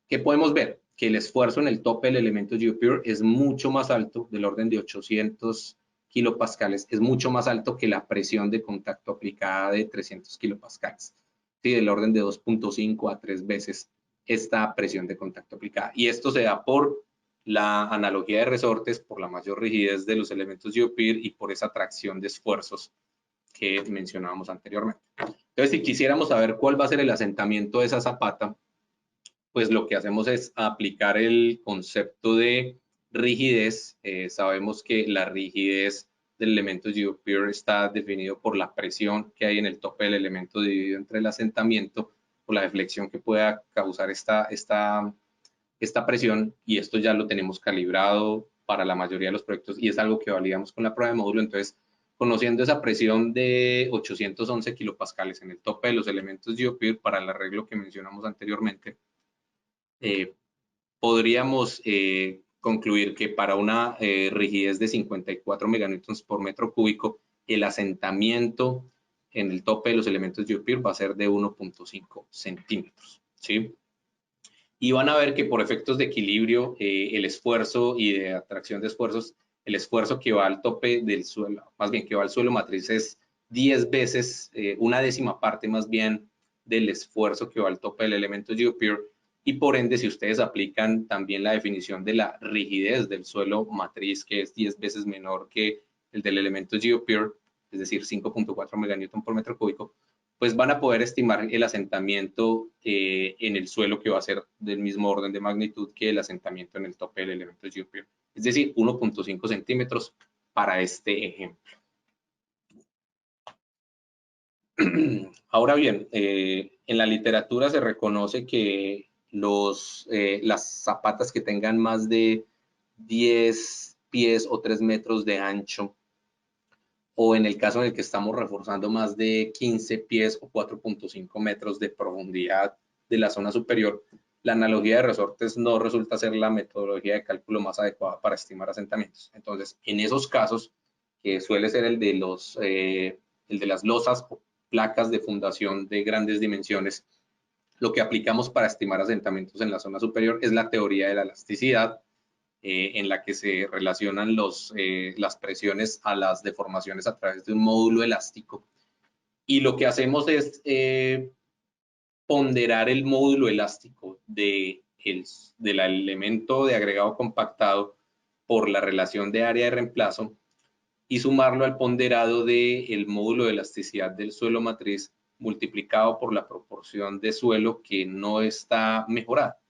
¿Qué podemos ver? Que el esfuerzo en el tope del elemento GeoPure es mucho más alto, del orden de 800 kilopascales, es mucho más alto que la presión de contacto aplicada de 300 kilopascales, ¿sí? Del orden de 2.5 a 3 veces esta presión de contacto aplicada. Y esto se da por la analogía de resortes, por la mayor rigidez de los elementos GeoPure y por esa atracción de esfuerzos que mencionábamos anteriormente. Entonces, si quisiéramos saber cuál va a ser el asentamiento de esa zapata, pues lo que hacemos es aplicar el concepto de rigidez. Sabemos que la rigidez del elemento GeoPure está definido por la presión que hay en el tope del elemento dividido entre el asentamiento o la deflexión que pueda causar esta presión, y esto ya lo tenemos calibrado para la mayoría de los proyectos y es algo que validamos con la prueba de módulo. Entonces, conociendo esa presión de 811 kilopascales en el tope de los elementos GeoPure para el arreglo que mencionamos anteriormente, podríamos concluir que para una rigidez de 54 meganewtons por metro cúbico, el asentamiento en el tope de los elementos GeoPure va a ser de 1.5 centímetros, ¿sí? Y van a ver que por efectos de equilibrio, el esfuerzo y de atracción de esfuerzos, el esfuerzo que va al tope del suelo, más bien que va al suelo matriz, es 10 veces, una décima parte más bien del esfuerzo que va al tope del elemento GeoPure, y por ende, si ustedes aplican también la definición de la rigidez del suelo matriz, que es 10 veces menor que el del elemento GeoPure, es decir, 5.4 meganewton por metro cúbico, pues van a poder estimar el asentamiento en el suelo, que va a ser del mismo orden de magnitud que el asentamiento en el tope del elemento GeoPure, es decir, 1.5 centímetros para este ejemplo. Ahora bien, en la literatura se reconoce que las zapatas que tengan más de 10 pies o 3 metros de ancho, o en el caso en el que estamos reforzando más de 15 pies o 4.5 metros de profundidad de la zona superior, la analogía de resortes no resulta ser la metodología de cálculo más adecuada para estimar asentamientos. Entonces, en esos casos, que suele ser el de las losas o placas de fundación de grandes dimensiones, lo que aplicamos para estimar asentamientos en la zona superior es la teoría de la elasticidad, en la que se relacionan las presiones a las deformaciones a través de un módulo elástico. Y lo que hacemos es ponderar el módulo elástico del elemento de agregado compactado por la relación de área de reemplazo y sumarlo al ponderado del módulo de elasticidad del suelo matriz multiplicado por la proporción de suelo que no está mejorada.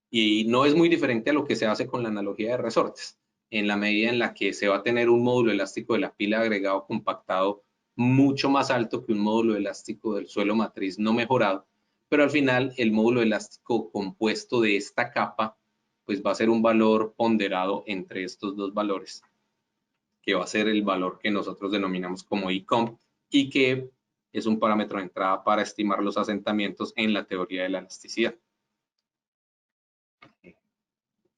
Y no es muy diferente a lo que se hace con la analogía de resortes, en la medida en la que se va a tener un módulo elástico de la pila de agregado compactado mucho más alto que un módulo elástico del suelo matriz no mejorado, pero al final el módulo elástico compuesto de esta capa pues va a ser un valor ponderado entre estos dos valores, que va a ser el valor que nosotros denominamos como ICOMP y que es un parámetro de entrada para estimar los asentamientos en la teoría de la elasticidad.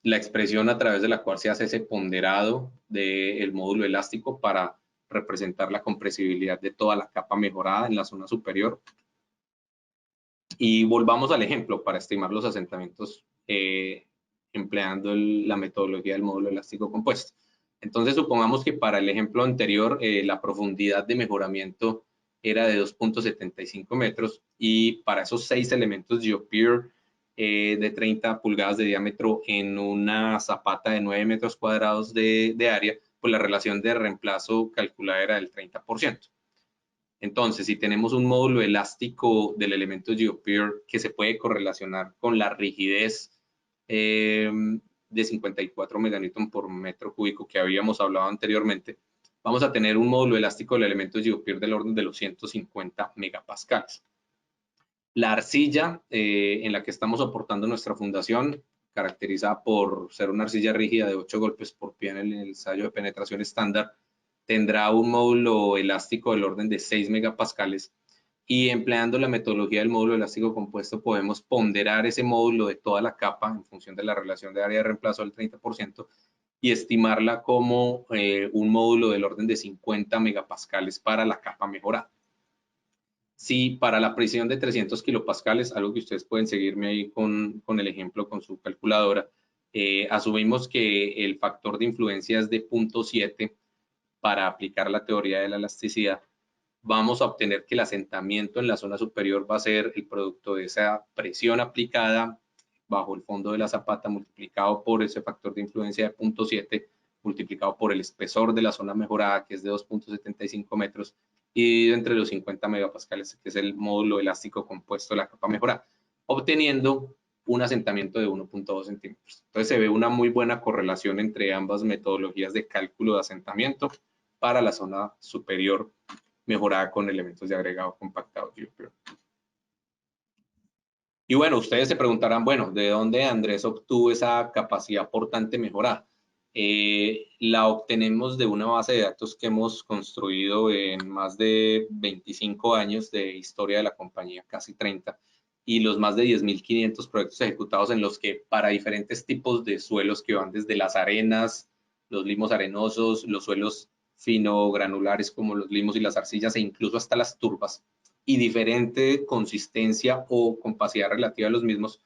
La expresión a través de la cual se hace ese ponderado del módulo elástico para representar la compresibilidad de toda la capa mejorada en la zona superior. Y volvamos al ejemplo para estimar los asentamientos empleando la metodología del módulo elástico compuesto. Entonces, supongamos que para el ejemplo anterior la profundidad de mejoramiento era de 2.75 metros y para esos 6 elementos GeoPure de 30 pulgadas de diámetro en una zapata de 9 metros cuadrados de área, pues la relación de reemplazo calculada era del 30%. Entonces, si tenemos un módulo elástico del elemento GeoPure que se puede correlacionar con la rigidez de 54 meganewton por metro cúbico que habíamos hablado anteriormente, vamos a tener un módulo elástico del elemento GeoPure del orden de los 150 megapascales. La arcilla en la que estamos soportando nuestra fundación, caracterizada por ser una arcilla rígida de 8 golpes por pie en el ensayo de penetración estándar, tendrá un módulo elástico del orden de 6 megapascales y empleando la metodología del módulo elástico compuesto podemos ponderar ese módulo de toda la capa en función de la relación de área de reemplazo del 30% y estimarla como un módulo del orden de 50 megapascales para la capa mejorada. Si para la presión de 300 kilopascales, algo que ustedes pueden seguirme ahí con el ejemplo con su calculadora, asumimos que el factor de influencia es de 0.7 para aplicar la teoría de la elasticidad, vamos a obtener que el asentamiento en la zona superior va a ser el producto de esa presión aplicada bajo el fondo de la zapata multiplicado por ese factor de influencia de 0.7 multiplicado por el espesor de la zona mejorada, que es de 2.75 metros, y entre los 50 megapascales, que es el módulo elástico compuesto de la capa mejorada, obteniendo un asentamiento de 1.2 centímetros. Entonces se ve una muy buena correlación entre ambas metodologías de cálculo de asentamiento para la zona superior mejorada con elementos de agregado compactado. Y bueno, ustedes se preguntarán, bueno, ¿de dónde Andrés obtuvo esa capacidad portante mejorada? La obtenemos de una base de datos que hemos construido en más de 25 años de historia de la compañía, casi 30, y los más de 10.500 proyectos ejecutados en los que para diferentes tipos de suelos que van desde las arenas, los limos arenosos, los suelos fino granulares como los limos y las arcillas e incluso hasta las turbas y diferente consistencia o compacidad relativa de los mismos,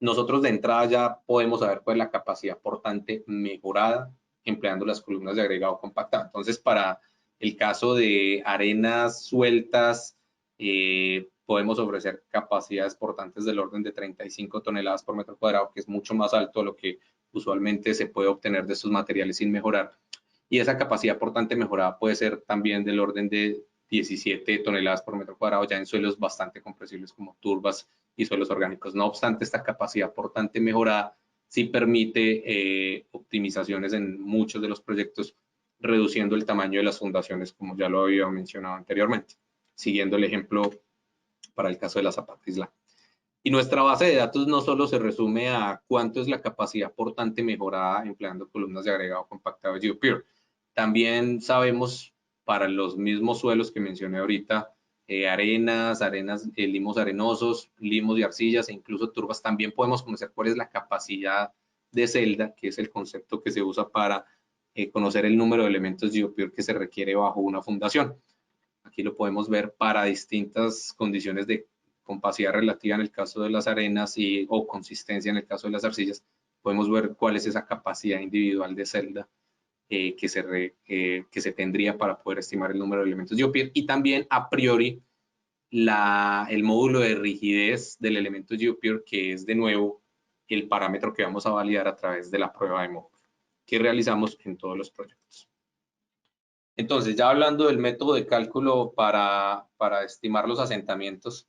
nosotros de entrada ya podemos saber cuál es la capacidad portante mejorada empleando las columnas de agregado compactado. Entonces, para el caso de arenas sueltas podemos ofrecer capacidades portantes del orden de 35 toneladas por metro cuadrado, que es mucho más alto de lo que usualmente se puede obtener de estos materiales sin mejorar. Y esa capacidad portante mejorada puede ser también del orden de 17 toneladas por metro cuadrado, ya en suelos bastante compresibles como turbas y suelos orgánicos. No obstante, esta capacidad portante mejorada sí permite optimizaciones en muchos de los proyectos, reduciendo el tamaño de las fundaciones, como ya lo había mencionado anteriormente, siguiendo el ejemplo para el caso de la Zapata Isla. Y nuestra base de datos no solo se resume a cuánto es la capacidad portante mejorada empleando columnas de agregado compactado de GeoPure. También sabemos para los mismos suelos que mencioné ahorita, arenas, limos arenosos, limos y arcillas e incluso turbas, también podemos conocer cuál es la capacidad de celda, que es el concepto que se usa para conocer el número de elementos GeoPure que se requiere bajo una fundación. Aquí lo podemos ver para distintas condiciones de compacidad relativa en el caso de las arenas o consistencia en el caso de las arcillas. Podemos ver cuál es esa capacidad individual de celda que se tendría para poder estimar el número de elementos GeoPure, y también a priori el módulo de rigidez del elemento GeoPure, que es de nuevo el parámetro que vamos a validar a través de la prueba de módulo que realizamos en todos los proyectos. Entonces, ya hablando del método de cálculo para estimar los asentamientos,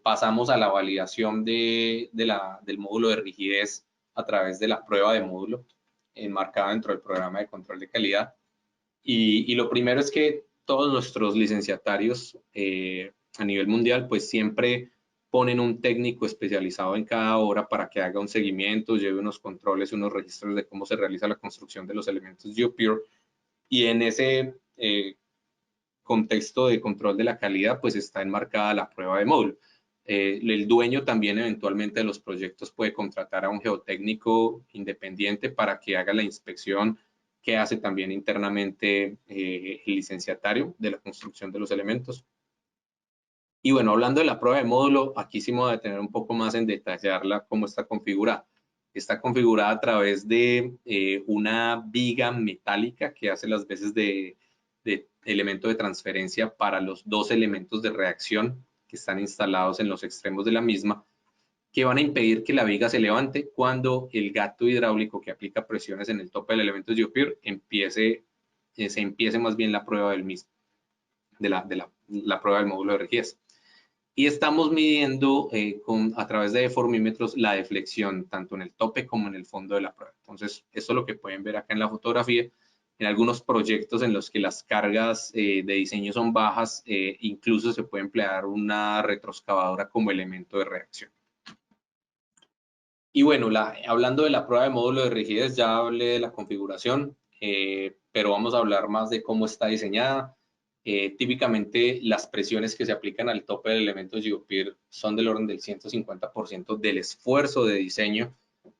pasamos a la validación del módulo de rigidez a través de la prueba de módulo enmarcada dentro del programa de control de calidad. Y lo primero es que todos nuestros licenciatarios a nivel mundial pues siempre ponen un técnico especializado en cada obra para que haga un seguimiento, lleve unos controles, unos registros de cómo se realiza la construcción de los elementos GeoPure, y en ese contexto de control de la calidad pues está enmarcada la prueba de módulo. El dueño también eventualmente de los proyectos puede contratar a un geotécnico independiente para que haga la inspección que hace también internamente el licenciatario de la construcción de los elementos. Y bueno, hablando de la prueba de módulo, aquí sí me voy a detener un poco más en detallarla, cómo está configurada. Está configurada a través de una viga metálica que hace las veces de elemento de transferencia para los dos elementos de reacción que están instalados en los extremos de la misma, que van a impedir que la viga se levante cuando el gato hidráulico que aplica presiones en el tope del elemento GeoPure se empiece más bien la prueba del mismo, la prueba del módulo de rigidez. Y estamos midiendo a través de deformímetros la deflexión tanto en el tope como en el fondo de la prueba. Entonces, esto es lo que pueden ver acá en la fotografía. En algunos proyectos en los que las cargas de diseño son bajas, incluso se puede emplear una retroexcavadora como elemento de reacción. Y bueno, hablando de la prueba de módulo de rigidez, ya hablé de la configuración, pero vamos a hablar más de cómo está diseñada. Típicamente las presiones que se aplican al tope del elemento GeoPure son del orden del 150% del esfuerzo de diseño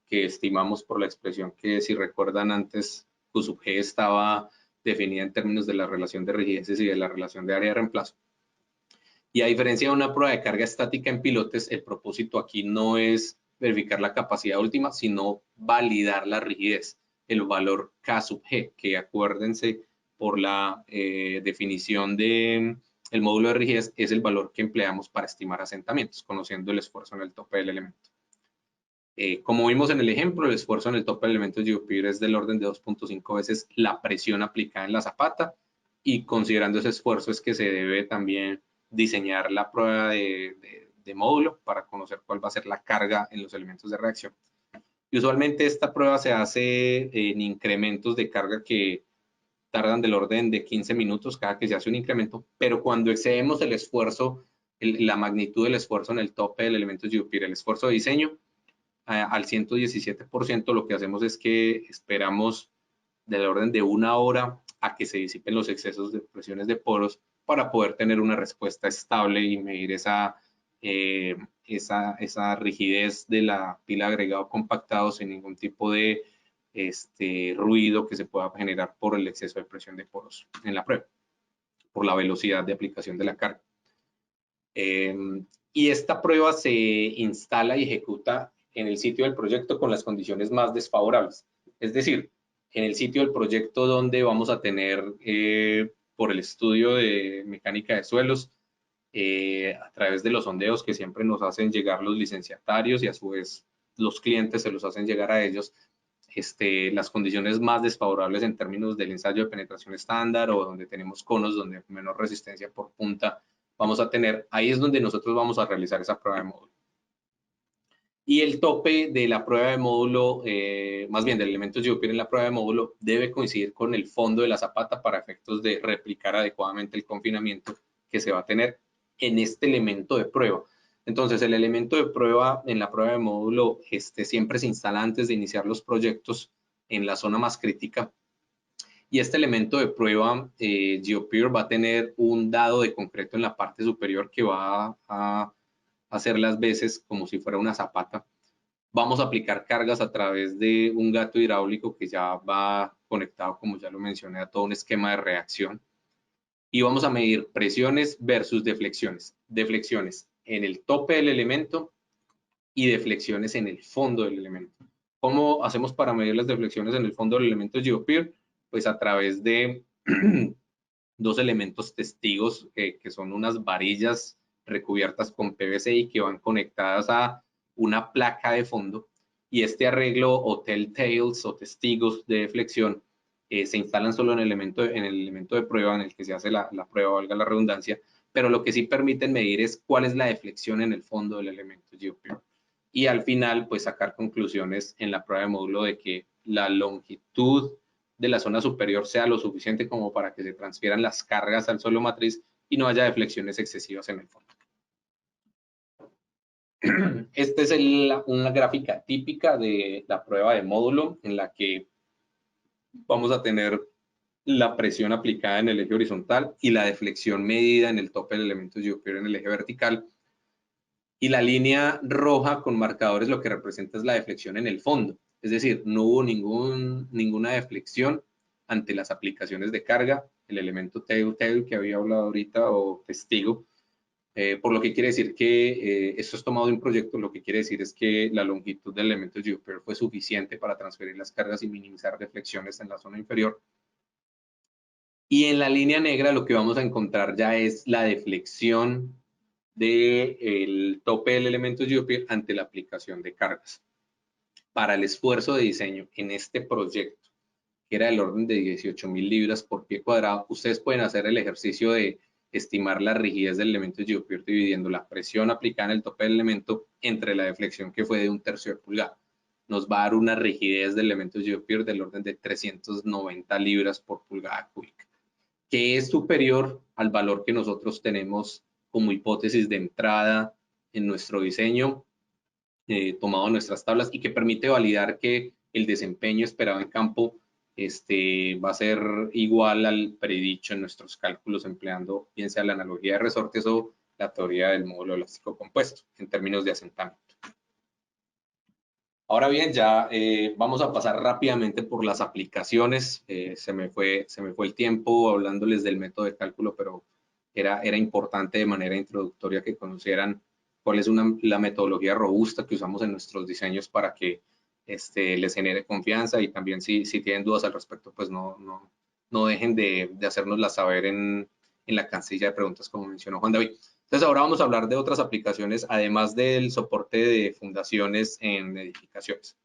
que estimamos por la expresión que, si recuerdan antes, Q sub G estaba definida en términos de la relación de rigideces y de la relación de área de reemplazo. Y a diferencia de una prueba de carga estática en pilotes, el propósito aquí no es verificar la capacidad última, sino validar la rigidez, el valor K sub G, que acuérdense por la definición del módulo de rigidez, es el valor que empleamos para estimar asentamientos, conociendo el esfuerzo en el tope del elemento. Como vimos en el ejemplo, el esfuerzo en el tope del elemento GeoPure es del orden de 2.5 veces la presión aplicada en la zapata, y considerando ese esfuerzo es que se debe también diseñar la prueba de módulo para conocer cuál va a ser la carga en los elementos de reacción. Y usualmente esta prueba se hace en incrementos de carga que tardan del orden de 15 minutos cada que se hace un incremento, pero cuando excedemos el esfuerzo, la magnitud del esfuerzo en el tope del elemento GeoPure, el esfuerzo de diseño, al 117%, lo que hacemos es que esperamos del orden de 1 hora a que se disipen los excesos de presiones de poros para poder tener una respuesta estable y medir esa rigidez de la pila de agregado compactado sin ningún tipo de ruido que se pueda generar por el exceso de presión de poros en la prueba, por la velocidad de aplicación de la carga. Y esta prueba se instala y ejecuta en el sitio del proyecto con las condiciones más desfavorables. Es decir, en el sitio del proyecto donde vamos a tener, por el estudio de mecánica de suelos, a través de los sondeos que siempre nos hacen llegar los licenciatarios y a su vez los clientes se los hacen llegar a ellos, las condiciones más desfavorables en términos del ensayo de penetración estándar o donde tenemos conos donde menor resistencia por punta vamos a tener, ahí es donde nosotros vamos a realizar esa prueba de módulo. Y el tope de la prueba de módulo, más bien del elemento GeoPeer en la prueba de módulo, debe coincidir con el fondo de la zapata para efectos de replicar adecuadamente el confinamiento que se va a tener en este elemento de prueba. Entonces, el elemento de prueba en la prueba de módulo siempre se instala antes de iniciar los proyectos en la zona más crítica. Y este elemento de prueba, GeoPeer, va a tener un dado de concreto en la parte superior que va a hacer las veces como si fuera una zapata. Vamos a aplicar cargas a través de un gato hidráulico que ya va conectado, como ya lo mencioné, a todo un esquema de reacción. Y vamos a medir presiones versus deflexiones. Deflexiones en el tope del elemento y deflexiones en el fondo del elemento. ¿Cómo hacemos para medir las deflexiones en el fondo del elemento GeoPeer? Pues a través de dos elementos testigos que son unas varillas recubiertas con PVC y que van conectadas a una placa de fondo, y este arreglo o telltales o testigos de deflexión se instalan solo en el elemento de prueba en el que se hace la prueba, valga la redundancia, pero lo que sí permiten medir es cuál es la deflexión en el fondo del elemento GeoPeer. Y al final, pues sacar conclusiones en la prueba de módulo de que la longitud de la zona superior sea lo suficiente como para que se transfieran las cargas al suelo matriz y no haya deflexiones excesivas en el fondo. Esta es una gráfica típica de la prueba de módulo en la que vamos a tener la presión aplicada en el eje horizontal y la deflexión medida en el tope del elemento GeoPeer en el eje vertical. Y la línea roja con marcadores lo que representa es la deflexión en el fondo. Es decir, no hubo ninguna deflexión ante las aplicaciones de carga, el elemento telltale que había hablado ahorita o testigo, por lo que quiere decir que esto es tomado de un proyecto, lo que quiere decir es que la longitud del elemento GeoPeer fue suficiente para transferir las cargas y minimizar deflexiones en la zona inferior. Y en la línea negra lo que vamos a encontrar ya es la deflexión del tope del elemento GeoPeer ante la aplicación de cargas. Para el esfuerzo de diseño en este proyecto, que era del orden de 18.000 libras por pie cuadrado, ustedes pueden hacer el ejercicio de estimar la rigidez del elemento GeoPeer dividiendo la presión aplicada en el tope del elemento entre la deflexión que fue de 1/3 de pulgada. Nos va a dar una rigidez del elemento GeoPeer del orden de 390 libras por pulgada cúbica, que es superior al valor que nosotros tenemos como hipótesis de entrada en nuestro diseño, tomado en nuestras tablas, y que permite validar que el desempeño esperado en campo va a ser igual al predicho en nuestros cálculos empleando bien sea la analogía de resortes o la teoría del módulo elástico compuesto en términos de asentamiento. Ahora bien, ya vamos a pasar rápidamente por las aplicaciones. Se me fue el tiempo hablándoles del método de cálculo, pero era importante de manera introductoria que conocieran cuál es la metodología robusta que usamos en nuestros diseños para que les genere confianza, y también si tienen dudas al respecto, pues no dejen de hacérnoslas saber en la casilla de preguntas, como mencionó Juan David. Entonces ahora vamos a hablar de otras aplicaciones, además del soporte de fundaciones en edificaciones.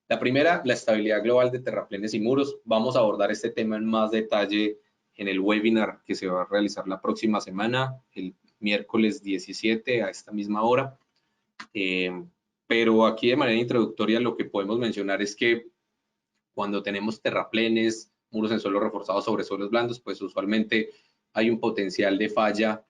La primera, la estabilidad global de terraplenes y muros. Vamos a abordar este tema en más detalle en el webinar que se va a realizar la próxima semana, el miércoles 17 a esta misma hora. Pero aquí de manera introductoria lo que podemos mencionar es que cuando tenemos terraplenes, muros en suelo reforzados sobre suelos blandos, pues usualmente hay un potencial de falla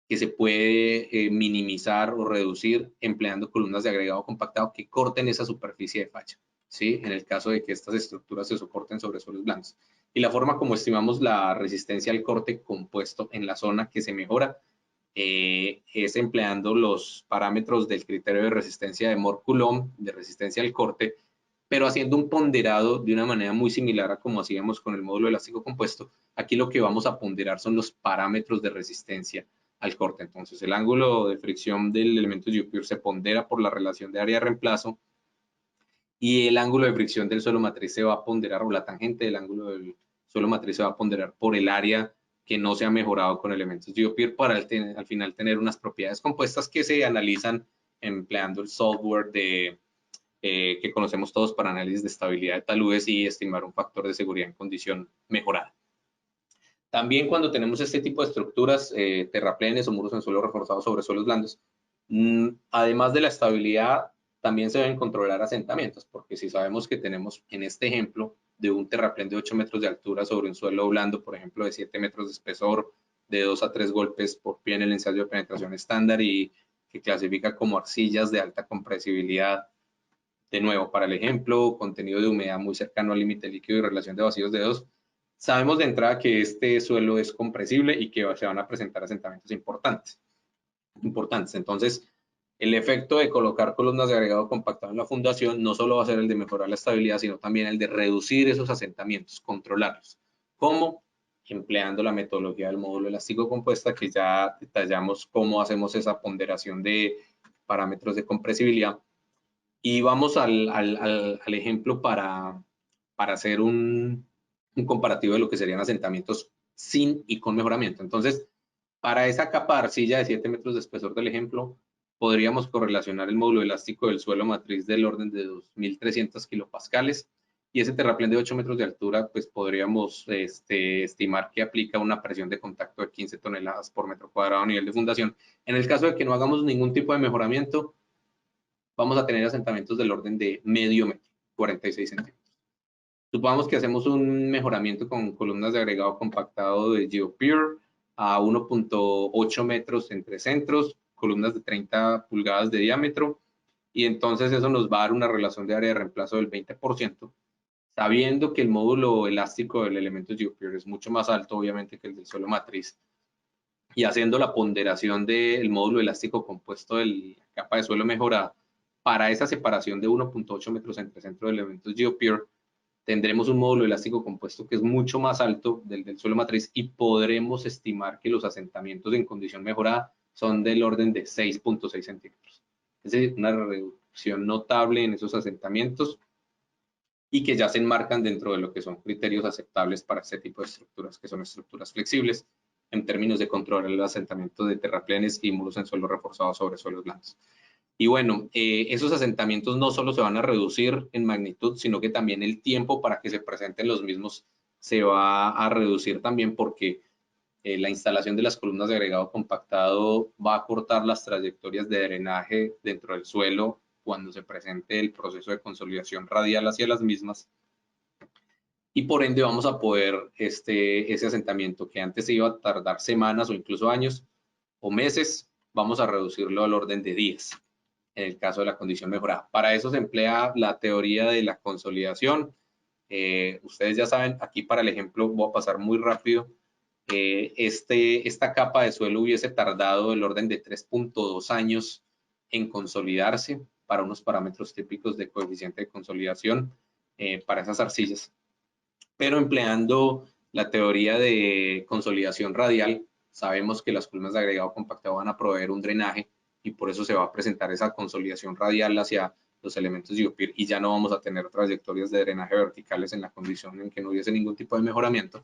que se puede minimizar o reducir empleando columnas de agregado compactado que corten esa superficie de falla, ¿sí? En el caso de que estas estructuras se soporten sobre suelos blandos. Y la forma como estimamos la resistencia al corte compuesto en la zona que se mejora es empleando los parámetros del criterio de resistencia de Mohr-Coulomb, de resistencia al corte, pero haciendo un ponderado de una manera muy similar a como hacíamos con el módulo elástico compuesto. Aquí lo que vamos a ponderar son los parámetros de resistencia al corte. Entonces, el ángulo de fricción del elemento GeoPeer se pondera por la relación de área de reemplazo, y el ángulo de fricción del suelo matriz se va a ponderar, o la tangente del ángulo del suelo matriz se va a ponderar por el área que no se ha mejorado con elementos GeoPeer para al final tener unas propiedades compuestas que se analizan empleando el software que conocemos todos para análisis de estabilidad de taludes y estimar un factor de seguridad en condición mejorada. También cuando tenemos este tipo de estructuras, terraplenes o muros en suelo reforzados sobre suelos blandos, además de la estabilidad, también se deben controlar asentamientos, porque si sabemos que tenemos en este ejemplo de un terraplén de 8 metros de altura sobre un suelo blando, por ejemplo, de 7 metros de espesor, de 2 a 3 golpes por pie en el ensayo de penetración estándar y que clasifica como arcillas de alta compresibilidad. De nuevo, para el ejemplo, contenido de humedad muy cercano al límite líquido y relación de vacíos de 2, sabemos de entrada que este suelo es compresible y que se van a presentar asentamientos importantes. Entonces, el efecto de colocar columnas de agregado compactado en la fundación no solo va a ser el de mejorar la estabilidad, sino también el de reducir esos asentamientos, controlarlos. ¿Cómo? Empleando la metodología del módulo elástico compuesta, que ya detallamos cómo hacemos esa ponderación de parámetros de compresibilidad. Y vamos al ejemplo para hacer un comparativo de lo que serían asentamientos sin y con mejoramiento. Entonces, para esa capa de arcilla de 7 metros de espesor del ejemplo, podríamos correlacionar el módulo elástico del suelo matriz del orden de 2.300 kilopascales y ese terraplén de 8 metros de altura, pues podríamos estimar que aplica una presión de contacto de 15 toneladas por metro cuadrado a nivel de fundación. En el caso de que no hagamos ningún tipo de mejoramiento, vamos a tener asentamientos del orden de medio metro, 46 centímetros. Supongamos que hacemos un mejoramiento con columnas de agregado compactado de GeoPeer a 1.8 metros entre centros, columnas de 30 pulgadas de diámetro, y entonces eso nos va a dar una relación de área de reemplazo del 20%, sabiendo que el módulo elástico del elemento GeoPeer es mucho más alto, obviamente, que el del suelo matriz, y haciendo la ponderación del módulo elástico compuesto de la capa de suelo mejorada, para esa separación de 1.8 metros entre centro de elementos GeoPeer, tendremos un módulo elástico compuesto que es mucho más alto del suelo matriz y podremos estimar que los asentamientos en condición mejorada son del orden de 6.6 centímetros. Es decir, una reducción notable en esos asentamientos y que ya se enmarcan dentro de lo que son criterios aceptables para este tipo de estructuras, que son estructuras flexibles en términos de controlar el asentamiento de terraplenes y muros en suelo reforzados sobre suelos blandos. Y bueno, esos asentamientos no solo se van a reducir en magnitud, sino que también el tiempo para que se presenten los mismos se va a reducir también porque la instalación de las columnas de agregado compactado va a cortar las trayectorias de drenaje dentro del suelo cuando se presente el proceso de consolidación radial hacia las mismas. Y por ende vamos a poder, ese asentamiento que antes se iba a tardar semanas o incluso años o meses, vamos a reducirlo al orden de días en el caso de la condición mejorada. Para eso se emplea la teoría de la consolidación. Ustedes ya saben, aquí para el ejemplo voy a pasar muy rápido. Esta capa de suelo hubiese tardado el orden de 3.2 años en consolidarse para unos parámetros típicos de coeficiente de consolidación para esas arcillas. Pero empleando la teoría de consolidación radial, sabemos que las columnas de agregado compactado van a proveer un drenaje y por eso se va a presentar esa consolidación radial hacia los elementos GeoPeer y ya no vamos a tener trayectorias de drenaje verticales en la condición en que no hubiese ningún tipo de mejoramiento.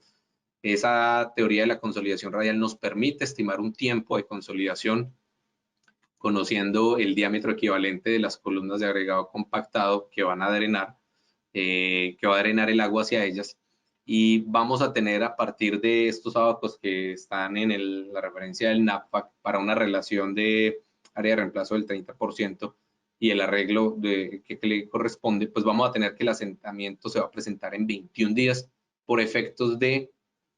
Esa teoría de la consolidación radial nos permite estimar un tiempo de consolidación conociendo el diámetro equivalente de las columnas de agregado compactado que van a drenar, que va a drenar el agua hacia ellas. Y vamos a tener a partir de estos abacos que están en la referencia del NAPFAC para una relación de área de reemplazo del 30% y el arreglo que le corresponde, pues vamos a tener que el asentamiento se va a presentar en 21 días por efectos de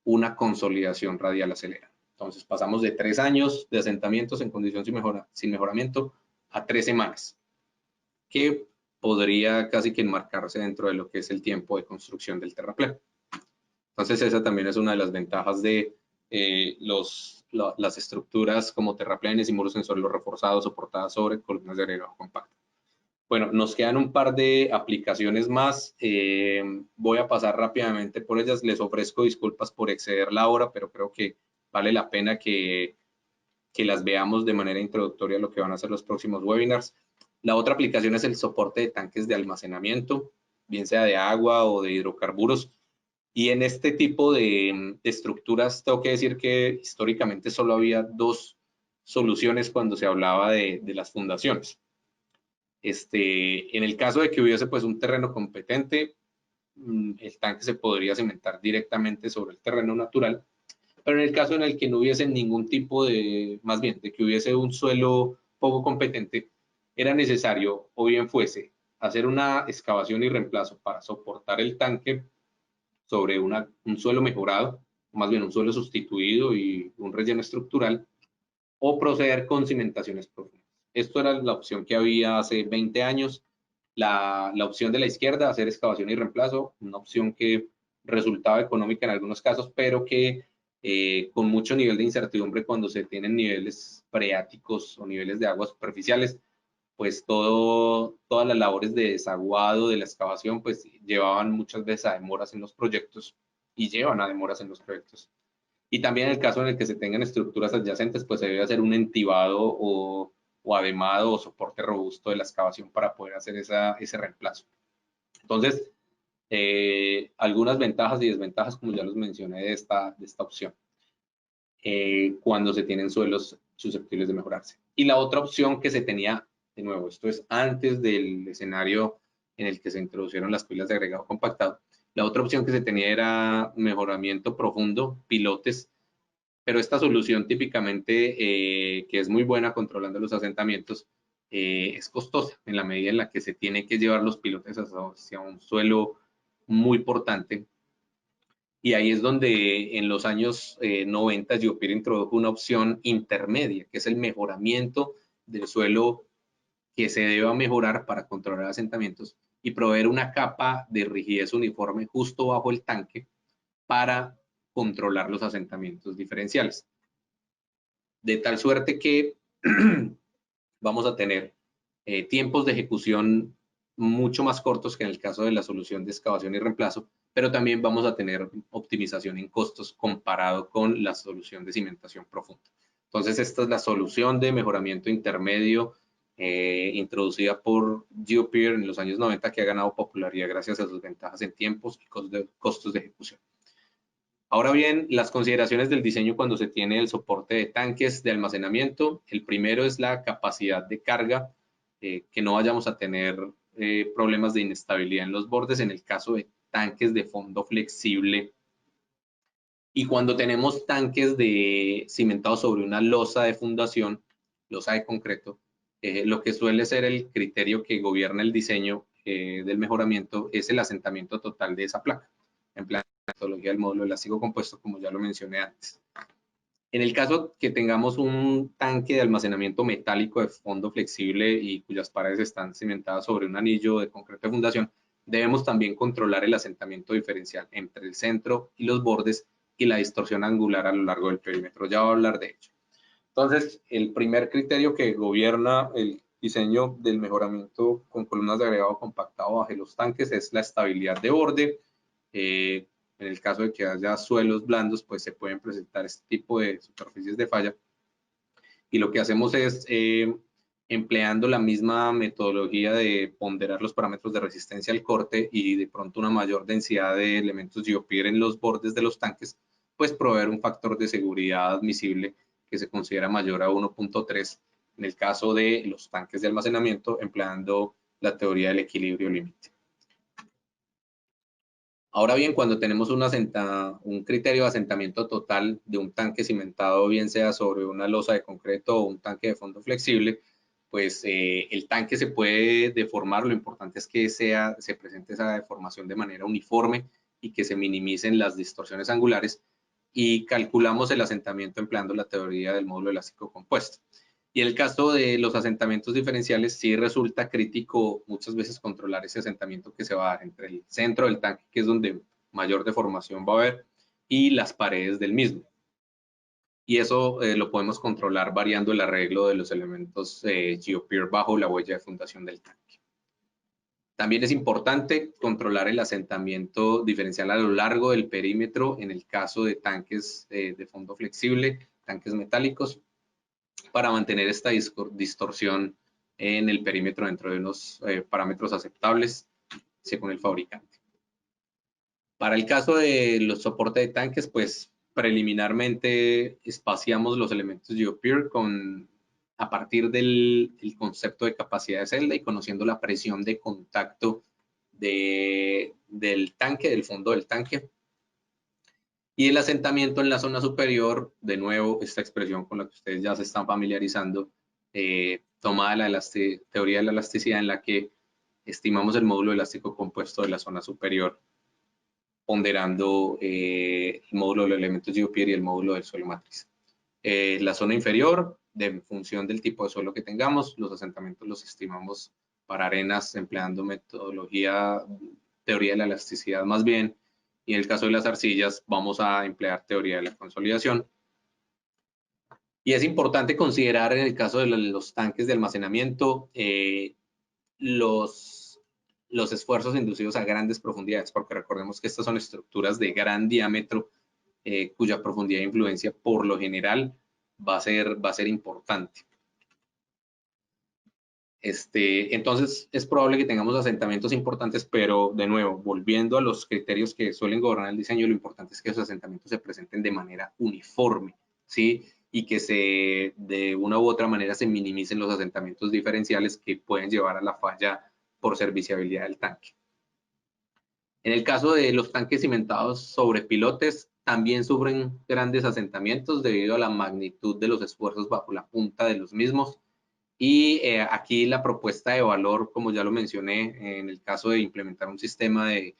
una consolidación radial acelerada. Entonces pasamos de 3 años de asentamientos en condición sin mejoramiento a 3 semanas, que podría casi que enmarcarse dentro de lo que es el tiempo de construcción del terraplén. Entonces esa también es una de las ventajas de las estructuras como terraplenes y muros en suelo reforzados soportadas sobre columnas de agregado compacto. Bueno, nos quedan un par de aplicaciones más. Voy a pasar rápidamente por ellas. Les ofrezco disculpas por exceder la hora, pero creo que vale la pena que las veamos de manera introductoria lo que van a ser los próximos webinars. La otra aplicación es el soporte de tanques de almacenamiento, bien sea de agua o de hidrocarburos. Y en este tipo de estructuras tengo que decir que históricamente solo había dos soluciones cuando se hablaba de las fundaciones. En el caso de que hubiese pues un terreno competente, el tanque se podría cimentar directamente sobre el terreno natural, pero en el caso en el que no hubiese ningún tipo de, más bien, de que hubiese un suelo poco competente, era necesario, o bien fuese, hacer una excavación y reemplazo para soportar el tanque sobre un suelo mejorado, más bien un suelo sustituido y un relleno estructural, o proceder con cimentaciones profundas. Esto era la opción que había hace 20 años. La opción de la izquierda, hacer excavación y reemplazo, una opción que resultaba económica en algunos casos, pero que con mucho nivel de incertidumbre cuando se tienen niveles freáticos o niveles de aguas superficiales, pues todas las labores de desaguado de la excavación pues llevaban muchas veces a demoras en los proyectos y llevan a demoras en los proyectos. Y también en el caso en el que se tengan estructuras adyacentes, pues se debe hacer un entibado o ademado o soporte robusto de la excavación para poder hacer ese reemplazo. Entonces, algunas ventajas y desventajas, como ya los mencioné, de esta opción, cuando se tienen suelos susceptibles de mejorarse. Y la otra opción que se tenía, de nuevo, esto es antes del escenario en el que se introdujeron las pilas de agregado compactado, la otra opción que se tenía era mejoramiento profundo, pilotes, pero esta solución típicamente, que es muy buena controlando los asentamientos, es costosa en la medida en la que se tiene que llevar los pilotes hacia un suelo muy portante. Y ahí es donde en los años 90 Geopier introdujo una opción intermedia, que es el mejoramiento del suelo que se deba mejorar para controlar asentamientos y proveer una capa de rigidez uniforme justo bajo el tanque para controlar los asentamientos diferenciales. De tal suerte que vamos a tener tiempos de ejecución mucho más cortos que en el caso de la solución de excavación y reemplazo, pero también vamos a tener optimización en costos comparado con la solución de cimentación profunda. Entonces, esta es la solución de mejoramiento intermedio introducida por Geopier en los años 90, que ha ganado popularidad gracias a sus ventajas en tiempos y costos de ejecución. Ahora bien, las consideraciones del diseño cuando se tiene el soporte de tanques de almacenamiento. El primero es la capacidad de carga, que no vayamos a tener problemas de inestabilidad en los bordes en el caso de tanques de fondo flexible. Y cuando tenemos tanques cimentados sobre una losa de fundación, losa de concreto, lo que suele ser el criterio que gobierna el diseño del mejoramiento es el asentamiento total de esa placa. En plan, metodología del módulo elástico compuesto, como ya lo mencioné antes. En el caso que tengamos un tanque de almacenamiento metálico de fondo flexible y cuyas paredes están cimentadas sobre un anillo de concreto de fundación, debemos también controlar el asentamiento diferencial entre el centro y los bordes y la distorsión angular a lo largo del perímetro. Ya voy a hablar de ello. Entonces, el primer criterio que gobierna el diseño del mejoramiento con columnas de agregado compactado bajo los tanques es la estabilidad de borde. En el caso de que haya suelos blandos, pues se pueden presentar este tipo de superficies de falla. Y lo que hacemos es, empleando la misma metodología de ponderar los parámetros de resistencia al corte y de pronto una mayor densidad de elementos Geopier en los bordes de los tanques, pues proveer un factor de seguridad admisible que se considera mayor a 1.3 en el caso de los tanques de almacenamiento, empleando la teoría del equilibrio límite. Ahora bien, cuando tenemos un criterio de asentamiento total de un tanque cimentado, bien sea sobre una losa de concreto o un tanque de fondo flexible, pues el tanque se puede deformar. Lo importante es que se presente esa deformación de manera uniforme y que se minimicen las distorsiones angulares, y calculamos el asentamiento empleando la teoría del módulo elástico compuesto. Y en el caso de los asentamientos diferenciales, sí resulta crítico muchas veces controlar ese asentamiento que se va a dar entre el centro del tanque, que es donde mayor deformación va a haber, y las paredes del mismo. Y eso lo podemos controlar variando el arreglo de los elementos Geopier bajo la huella de fundación del tanque. También es importante controlar el asentamiento diferencial a lo largo del perímetro en el caso de tanques de fondo flexible, tanques metálicos, para mantener esta distorsión en el perímetro dentro de unos parámetros aceptables según el fabricante. Para el caso de los soportes de tanques, pues preliminarmente espaciamos los elementos GeoPeer a partir del concepto de capacidad de celda y conociendo la presión de contacto del tanque, del fondo del tanque. Y el asentamiento en la zona superior, de nuevo, esta expresión con la que ustedes ya se están familiarizando, tomada la teoría de la elasticidad en la que estimamos el módulo elástico compuesto de la zona superior, ponderando el módulo de los elementos GeoPeer y el módulo del suelo matriz. La zona inferior, en función del tipo de suelo que tengamos, los asentamientos los estimamos para arenas empleando metodología, teoría de la elasticidad más bien, y en el caso de las arcillas vamos a emplear teoría de la consolidación. Y es importante considerar en el caso de los tanques de almacenamiento los esfuerzos inducidos a grandes profundidades, porque recordemos que estas son estructuras de gran diámetro cuya profundidad de influencia por lo general va a ser importante. Entonces es probable que tengamos asentamientos importantes, pero de nuevo, volviendo a los criterios que suelen gobernar el diseño, lo importante es que esos asentamientos se presenten de manera uniforme, ¿sí? Y que de una u otra manera se minimicen los asentamientos diferenciales que pueden llevar a la falla por serviciabilidad del tanque. En el caso de los tanques cimentados sobre pilotes, también sufren grandes asentamientos debido a la magnitud de los esfuerzos bajo la punta de los mismos. Y aquí la propuesta de valor, como ya lo mencioné, en el caso de implementar un sistema de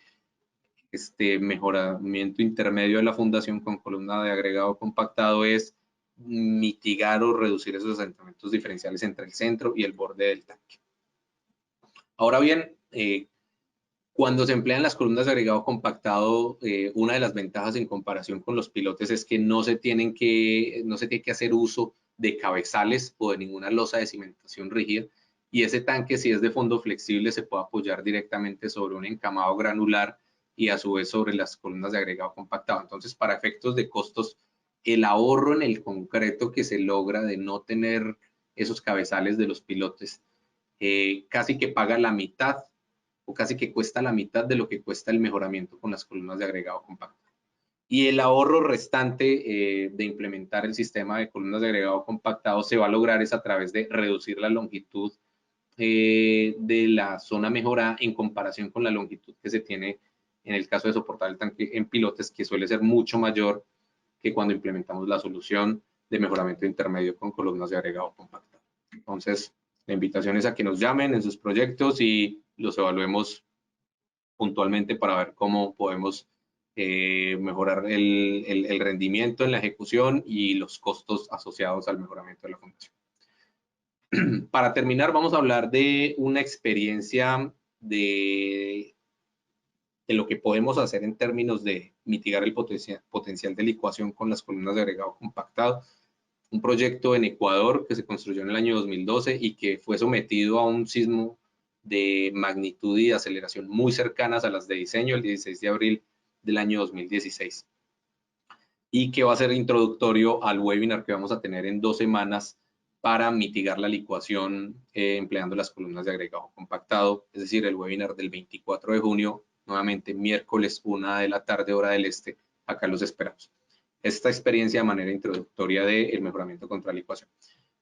mejoramiento intermedio de la fundación con columna de agregado compactado, es mitigar o reducir esos asentamientos diferenciales entre el centro y el borde del tanque. Ahora bien, cuando se emplean las columnas de agregado compactado, una de las ventajas en comparación con los pilotes es que no se tiene que hacer uso de cabezales o de ninguna losa de cimentación rígida, y ese tanque, si es de fondo flexible, se puede apoyar directamente sobre un encamado granular y a su vez sobre las columnas de agregado compactado. Entonces, para efectos de costos, el ahorro en el concreto que se logra de no tener esos cabezales de los pilotes casi que paga la mitad o casi que cuesta la mitad de lo que cuesta el mejoramiento con las columnas de agregado compacto. Y el ahorro restante de implementar el sistema de columnas de agregado compactado se va a lograr es a través de reducir la longitud de la zona mejorada en comparación con la longitud que se tiene en el caso de soportar el tanque en pilotes, que suele ser mucho mayor que cuando implementamos la solución de mejoramiento intermedio con columnas de agregado compactado. Entonces, la invitación es a que nos llamen en sus proyectos y los evaluemos puntualmente para ver cómo podemos mejorar el rendimiento en la ejecución y los costos asociados al mejoramiento de la fundación. Para terminar, vamos a hablar de una experiencia de lo que podemos hacer en términos de mitigar el potencial de licuación con las columnas de agregado compactado. Un proyecto en Ecuador que se construyó en el año 2012 y que fue sometido a un sismo de magnitud y aceleración muy cercanas a las de diseño el 16 de abril del año 2016. Y que va a ser introductorio al webinar que vamos a tener en 2 semanas para mitigar la licuación empleando las columnas de agregado compactado, es decir, el webinar del 24 de junio, nuevamente miércoles 1 de la tarde, hora del este, acá los esperamos. Esta experiencia de manera introductoria del mejoramiento contra licuación.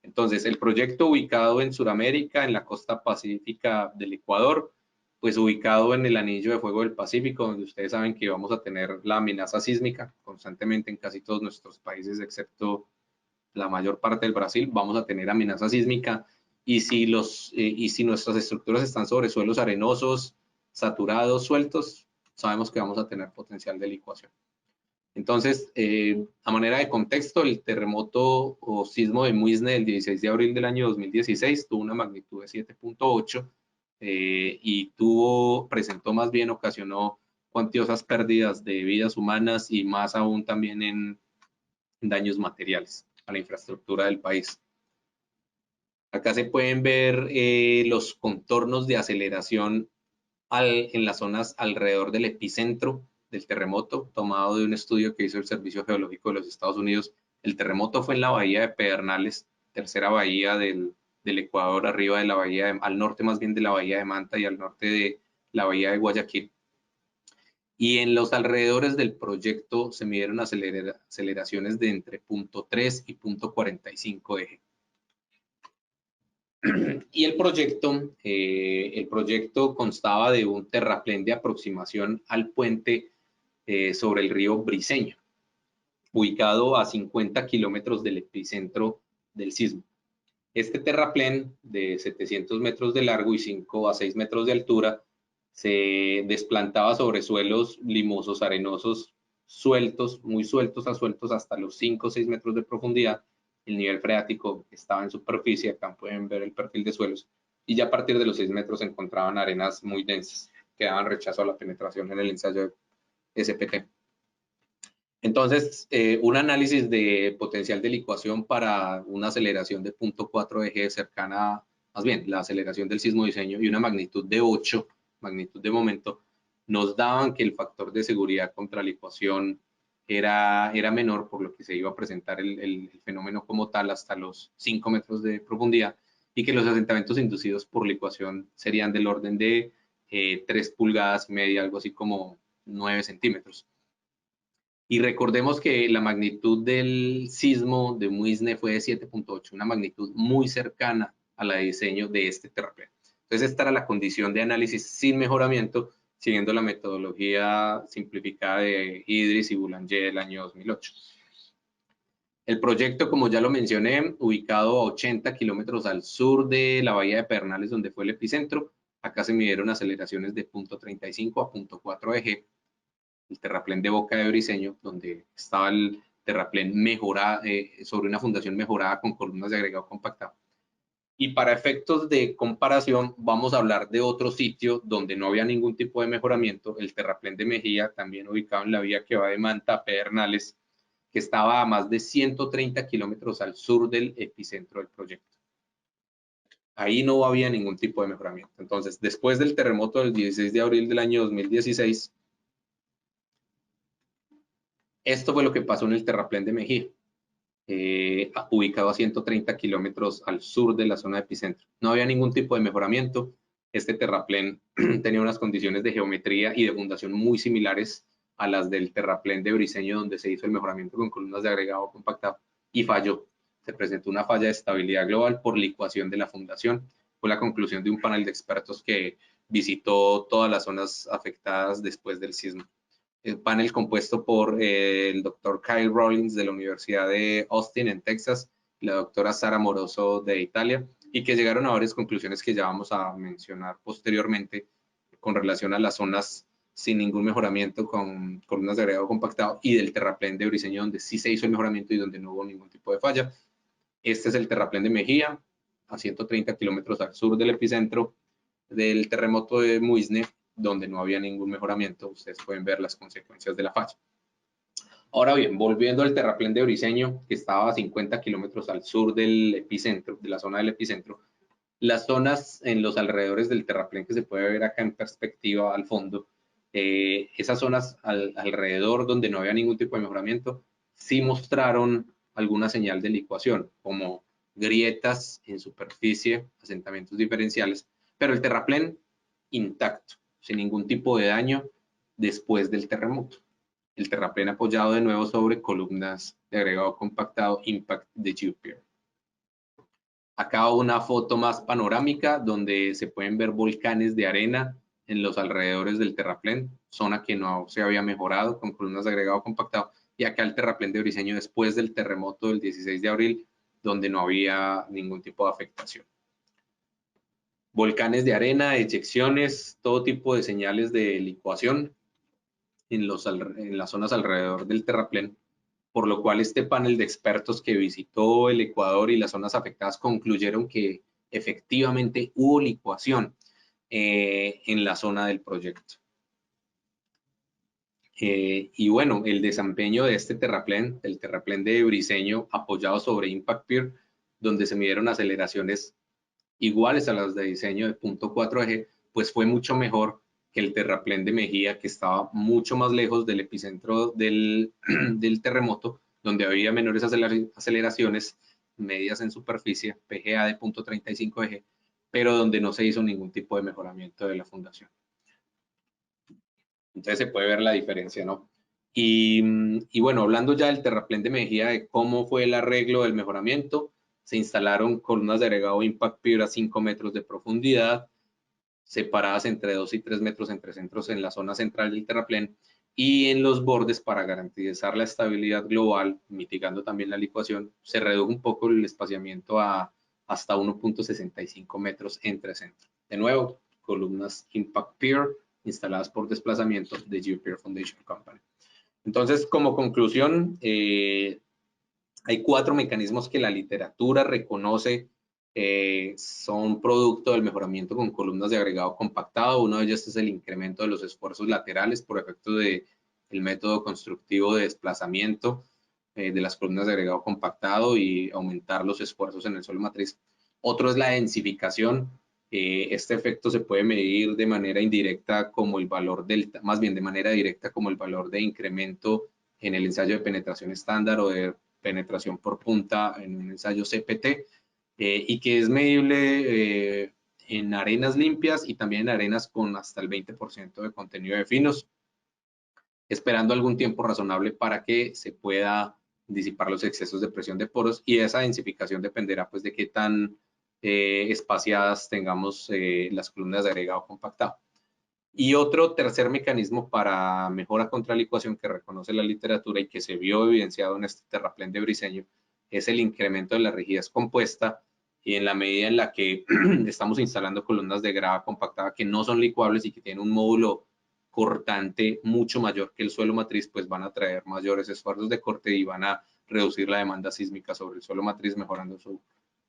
Entonces, el proyecto ubicado en Sudamérica, en la costa pacífica del Ecuador, pues ubicado en el anillo de fuego del Pacífico, donde ustedes saben que vamos a tener la amenaza sísmica constantemente en casi todos nuestros países, excepto la mayor parte del Brasil, vamos a tener amenaza sísmica, y si nuestras estructuras están sobre suelos arenosos, saturados, sueltos, sabemos que vamos a tener potencial de licuación. Entonces, a manera de contexto, el terremoto o sismo de Muisne del 16 de abril del año 2016 tuvo una magnitud de 7.8 y ocasionó cuantiosas pérdidas de vidas humanas y más aún también en daños materiales a la infraestructura del país. Acá se pueden ver los contornos de aceleración en las zonas alrededor del epicentro del terremoto, tomado de un estudio que hizo el Servicio Geológico de los Estados Unidos. El terremoto fue en la bahía de Pedernales, tercera bahía del Ecuador, arriba de la bahía, al norte más bien de la bahía de Manta y al norte de la bahía de Guayaquil. Y en los alrededores del proyecto se midieron aceleraciones de entre 0.3 y 0.45 eje. Y el proyecto constaba de un terraplén de aproximación al puente sobre el río Briceño, ubicado a 50 kilómetros del epicentro del sismo. Este terraplén de 700 metros de largo y 5 a 6 metros de altura se desplantaba sobre suelos limosos, arenosos, sueltos, muy sueltos a sueltos hasta los 5 o 6 metros de profundidad. El nivel freático estaba en superficie, acá pueden ver el perfil de suelos, y ya a partir de los 6 metros se encontraban arenas muy densas que daban rechazo a la penetración en el ensayo de SPT. Entonces, un análisis de potencial de licuación para una aceleración de 0.4 eje cercana, más bien, la aceleración del sismo diseño y una magnitud de 8, magnitud de momento, nos daban que el factor de seguridad contra licuación era menor, por lo que se iba a presentar el fenómeno como tal hasta los 5 metros de profundidad, y que los asentamientos inducidos por licuación serían del orden de 3 pulgadas y media, algo así como 9 centímetros. Y recordemos que la magnitud del sismo de Muisne fue de 7.8, una magnitud muy cercana a la de diseño de este terraplén. Entonces, esta era la condición de análisis sin mejoramiento, siguiendo la metodología simplificada de Idris y Boulanger del año 2008. El proyecto, como ya lo mencioné, ubicado a 80 kilómetros al sur de la bahía de Pedernales, donde fue el epicentro. Acá se midieron aceleraciones de 0.35 a 0.4 eje. El terraplén de Boca de Briceño, donde estaba el terraplén mejorado, sobre una fundación mejorada con columnas de agregado compactado. Y para efectos de comparación, vamos a hablar de otro sitio donde no había ningún tipo de mejoramiento, el terraplén de Mejía, también ubicado en la vía que va de Manta a Pedernales, que estaba a más de 130 kilómetros al sur del epicentro del proyecto. Ahí no había ningún tipo de mejoramiento. Entonces, después del terremoto del 16 de abril del año 2016, esto fue lo que pasó en el terraplén de Mejía, ubicado a 130 kilómetros al sur de la zona de epicentro. No había ningún tipo de mejoramiento. Este terraplén tenía unas condiciones de geometría y de fundación muy similares a las del terraplén de Briceño, donde se hizo el mejoramiento con columnas de agregado compactado, y falló. Se presentó una falla de estabilidad global por licuación de la fundación. Fue la conclusión de un panel de expertos que visitó todas las zonas afectadas después del sismo. El panel compuesto por el doctor Kyle Rawlins de la Universidad de Austin en Texas y la doctora Sara Moroso de Italia, y que llegaron a varias conclusiones que ya vamos a mencionar posteriormente con relación a las zonas sin ningún mejoramiento con columnas de agregado compactado y del terraplén de Briceño, donde sí se hizo el mejoramiento y donde no hubo ningún tipo de falla. Este es el terraplén de Mejía, a 130 kilómetros al sur del epicentro del terremoto de Muisne, donde no había ningún mejoramiento. Ustedes pueden ver las consecuencias de la falla. Ahora bien, volviendo al terraplén de Briceño, que estaba a 50 kilómetros al sur del epicentro, de la zona del epicentro, las zonas en los alrededores del terraplén que se puede ver acá en perspectiva al fondo, esas zonas alrededor donde no había ningún tipo de mejoramiento, sí mostraron alguna señal de licuación, como grietas en superficie, asentamientos diferenciales, pero el terraplén intacto, sin ningún tipo de daño después del terremoto. El terraplén apoyado de nuevo sobre columnas de agregado compactado Impact de GeoPeer. Acá una foto más panorámica donde se pueden ver volcanes de arena en los alrededores del terraplén, zona que no se había mejorado con columnas de agregado compactado, y acá el terraplén de Briceño después del terremoto del 16 de abril, donde no había ningún tipo de afectación. Volcanes de arena, eyecciones, todo tipo de señales de licuación en las zonas alrededor del terraplén, por lo cual este panel de expertos que visitó el Ecuador y las zonas afectadas concluyeron que efectivamente hubo licuación en la zona del proyecto. Y bueno, el desempeño de este terraplén, el terraplén de Briceño apoyado sobre Impact Pier, donde se midieron aceleraciones iguales a las de diseño de 0.4 eje, pues fue mucho mejor que el terraplén de Mejía, que estaba mucho más lejos del epicentro del terremoto, donde había menores aceleraciones medias en superficie, PGA de 0.35 eje, pero donde no se hizo ningún tipo de mejoramiento de la fundación. Entonces se puede ver la diferencia, ¿no? Y bueno, hablando ya del terraplén de Mejía, de cómo fue el arreglo del mejoramiento, se instalaron columnas de agregado Impact Pier a 5 metros de profundidad, separadas entre 2 y 3 metros entre centros en la zona central del terraplén y en los bordes para garantizar la estabilidad global, mitigando también la licuación, se redujo un poco el espaciamiento a hasta 1.65 metros entre centros. De nuevo, columnas Impact Pier instaladas por desplazamiento de GeoPier Foundation Company. Entonces, como conclusión, hay 4 mecanismos que la literatura reconoce son producto del mejoramiento con columnas de agregado compactado. Uno de ellos es el incremento de los esfuerzos laterales por efecto del método constructivo de desplazamiento de las columnas de agregado compactado y aumentar los esfuerzos en el suelo matriz. Otro es la densificación. Este efecto se puede medir de manera indirecta como el valor del, más bien de manera directa como el valor de incremento en el ensayo de penetración estándar o de penetración por punta en un ensayo CPT y que es medible en arenas limpias y también en arenas con hasta el 20% de contenido de finos, esperando algún tiempo razonable para que se pueda disipar los excesos de presión de poros, y esa densificación dependerá pues de qué tan espaciadas tengamos las columnas de agregado compactado. Y otro tercer mecanismo para mejora contra licuación que reconoce la literatura y que se vio evidenciado en este terraplén de Briceño es el incremento de la rigidez compuesta, y en la medida en la que estamos instalando columnas de grava compactada que no son licuables y que tienen un módulo cortante mucho mayor que el suelo matriz, pues van a traer mayores esfuerzos de corte y van a reducir la demanda sísmica sobre el suelo matriz,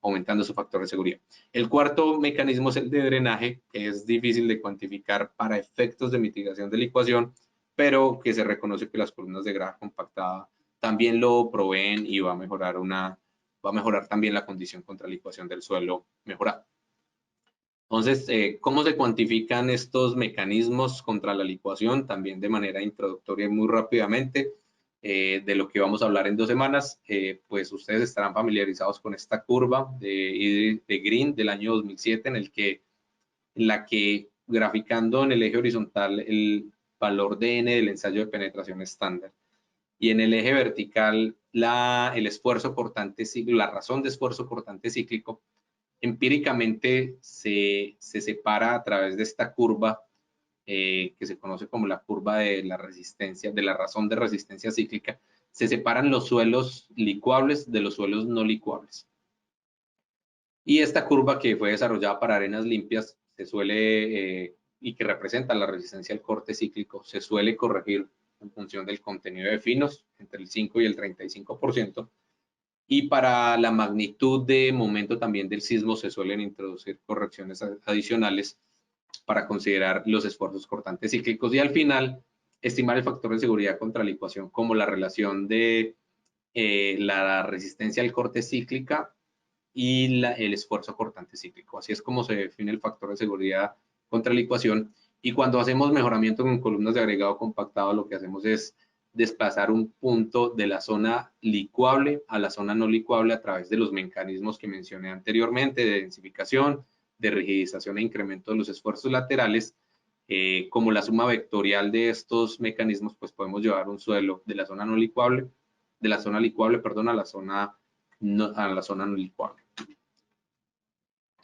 aumentando su factor de seguridad. El cuarto mecanismo es el de drenaje, que es difícil de cuantificar para efectos de mitigación de licuación, pero que se reconoce que las columnas de grava compactada también lo proveen y va a mejorar también la condición contra licuación del suelo mejorada. Entonces, ¿cómo se cuantifican estos mecanismos contra la licuación? También de manera introductoria y muy rápidamente, de lo que vamos a hablar en 2 semanas, pues ustedes estarán familiarizados con esta curva de Green del año 2007, en la que graficando en el eje horizontal el valor de N del ensayo de penetración estándar y en el eje vertical el esfuerzo cortante cíclico, la razón de esfuerzo cortante cíclico, empíricamente se separa a través de esta curva que se conoce como la curva de la resistencia, de la razón de resistencia cíclica. Se separan los suelos licuables de los suelos no licuables. Y esta curva, que fue desarrollada para arenas limpias, se suele, y que representa la resistencia al corte cíclico, se suele corregir en función del contenido de finos, entre el 5 y el 35%. Y para la magnitud de momento también del sismo se suelen introducir correcciones adicionales para considerar los esfuerzos cortantes cíclicos y al final estimar el factor de seguridad contra licuación como la relación de la resistencia al corte cíclica y el esfuerzo cortante cíclico. Así es como se define el factor de seguridad contra licuación. Y cuando hacemos mejoramiento con columnas de agregado compactado, lo que hacemos es desplazar un punto de la zona licuable a la zona no licuable a través de los mecanismos que mencioné anteriormente, de densificación, de rigidización e incremento de los esfuerzos laterales. Como la suma vectorial de estos mecanismos, pues podemos llevar un suelo de la zona no licuable, perdón, a la zona no licuable.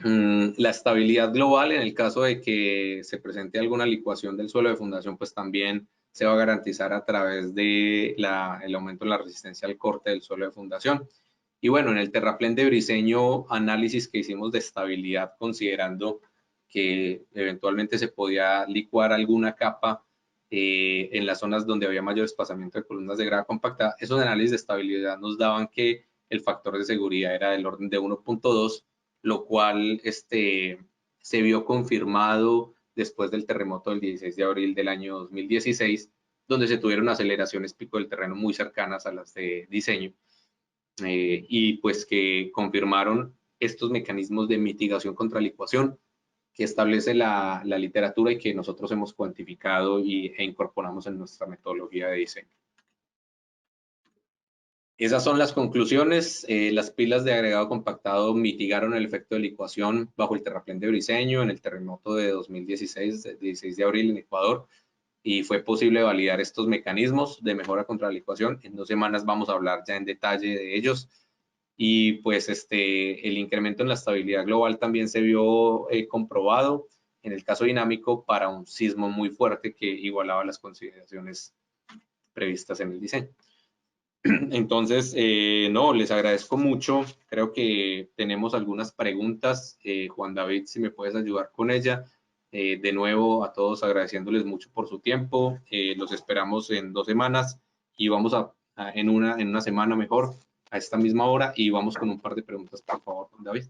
La estabilidad global, en el caso de que se presente alguna licuación del suelo de fundación, pues también se va a garantizar a través de el aumento en la resistencia al corte del suelo de fundación. Y bueno, en el terraplén de Briceño, análisis que hicimos de estabilidad, considerando que eventualmente se podía licuar alguna capa en las zonas donde había mayor desplazamiento de columnas de grava compactada, esos análisis de estabilidad nos daban que el factor de seguridad era del orden de 1.2, lo cual se vio confirmado después del terremoto del 16 de abril del año 2016, donde se tuvieron aceleraciones pico del terreno muy cercanas a las de diseño, y pues que confirmaron estos mecanismos de mitigación contra licuación que establece la literatura y que nosotros hemos cuantificado e incorporamos en nuestra metodología de diseño. Esas son las conclusiones. Las pilas de agregado compactado mitigaron el efecto de licuación bajo el terraplén de Briceño en el terremoto de 2016, 16 de abril en Ecuador. y fue posible validar estos mecanismos de mejora contra la licuación. En 2 semanas vamos a hablar ya en detalle de ellos. Y pues el incremento en la estabilidad global también se vio comprobado en el caso dinámico para un sismo muy fuerte que igualaba las consideraciones previstas en el diseño. Entonces, no, les agradezco mucho. Creo que tenemos algunas preguntas. Juan David, si me puedes ayudar con ella. De nuevo, a todos agradeciéndoles mucho por su tiempo. Los esperamos en 2 semanas y vamos en una semana mejor a esta misma hora y vamos con un par de preguntas, por favor, Juan David.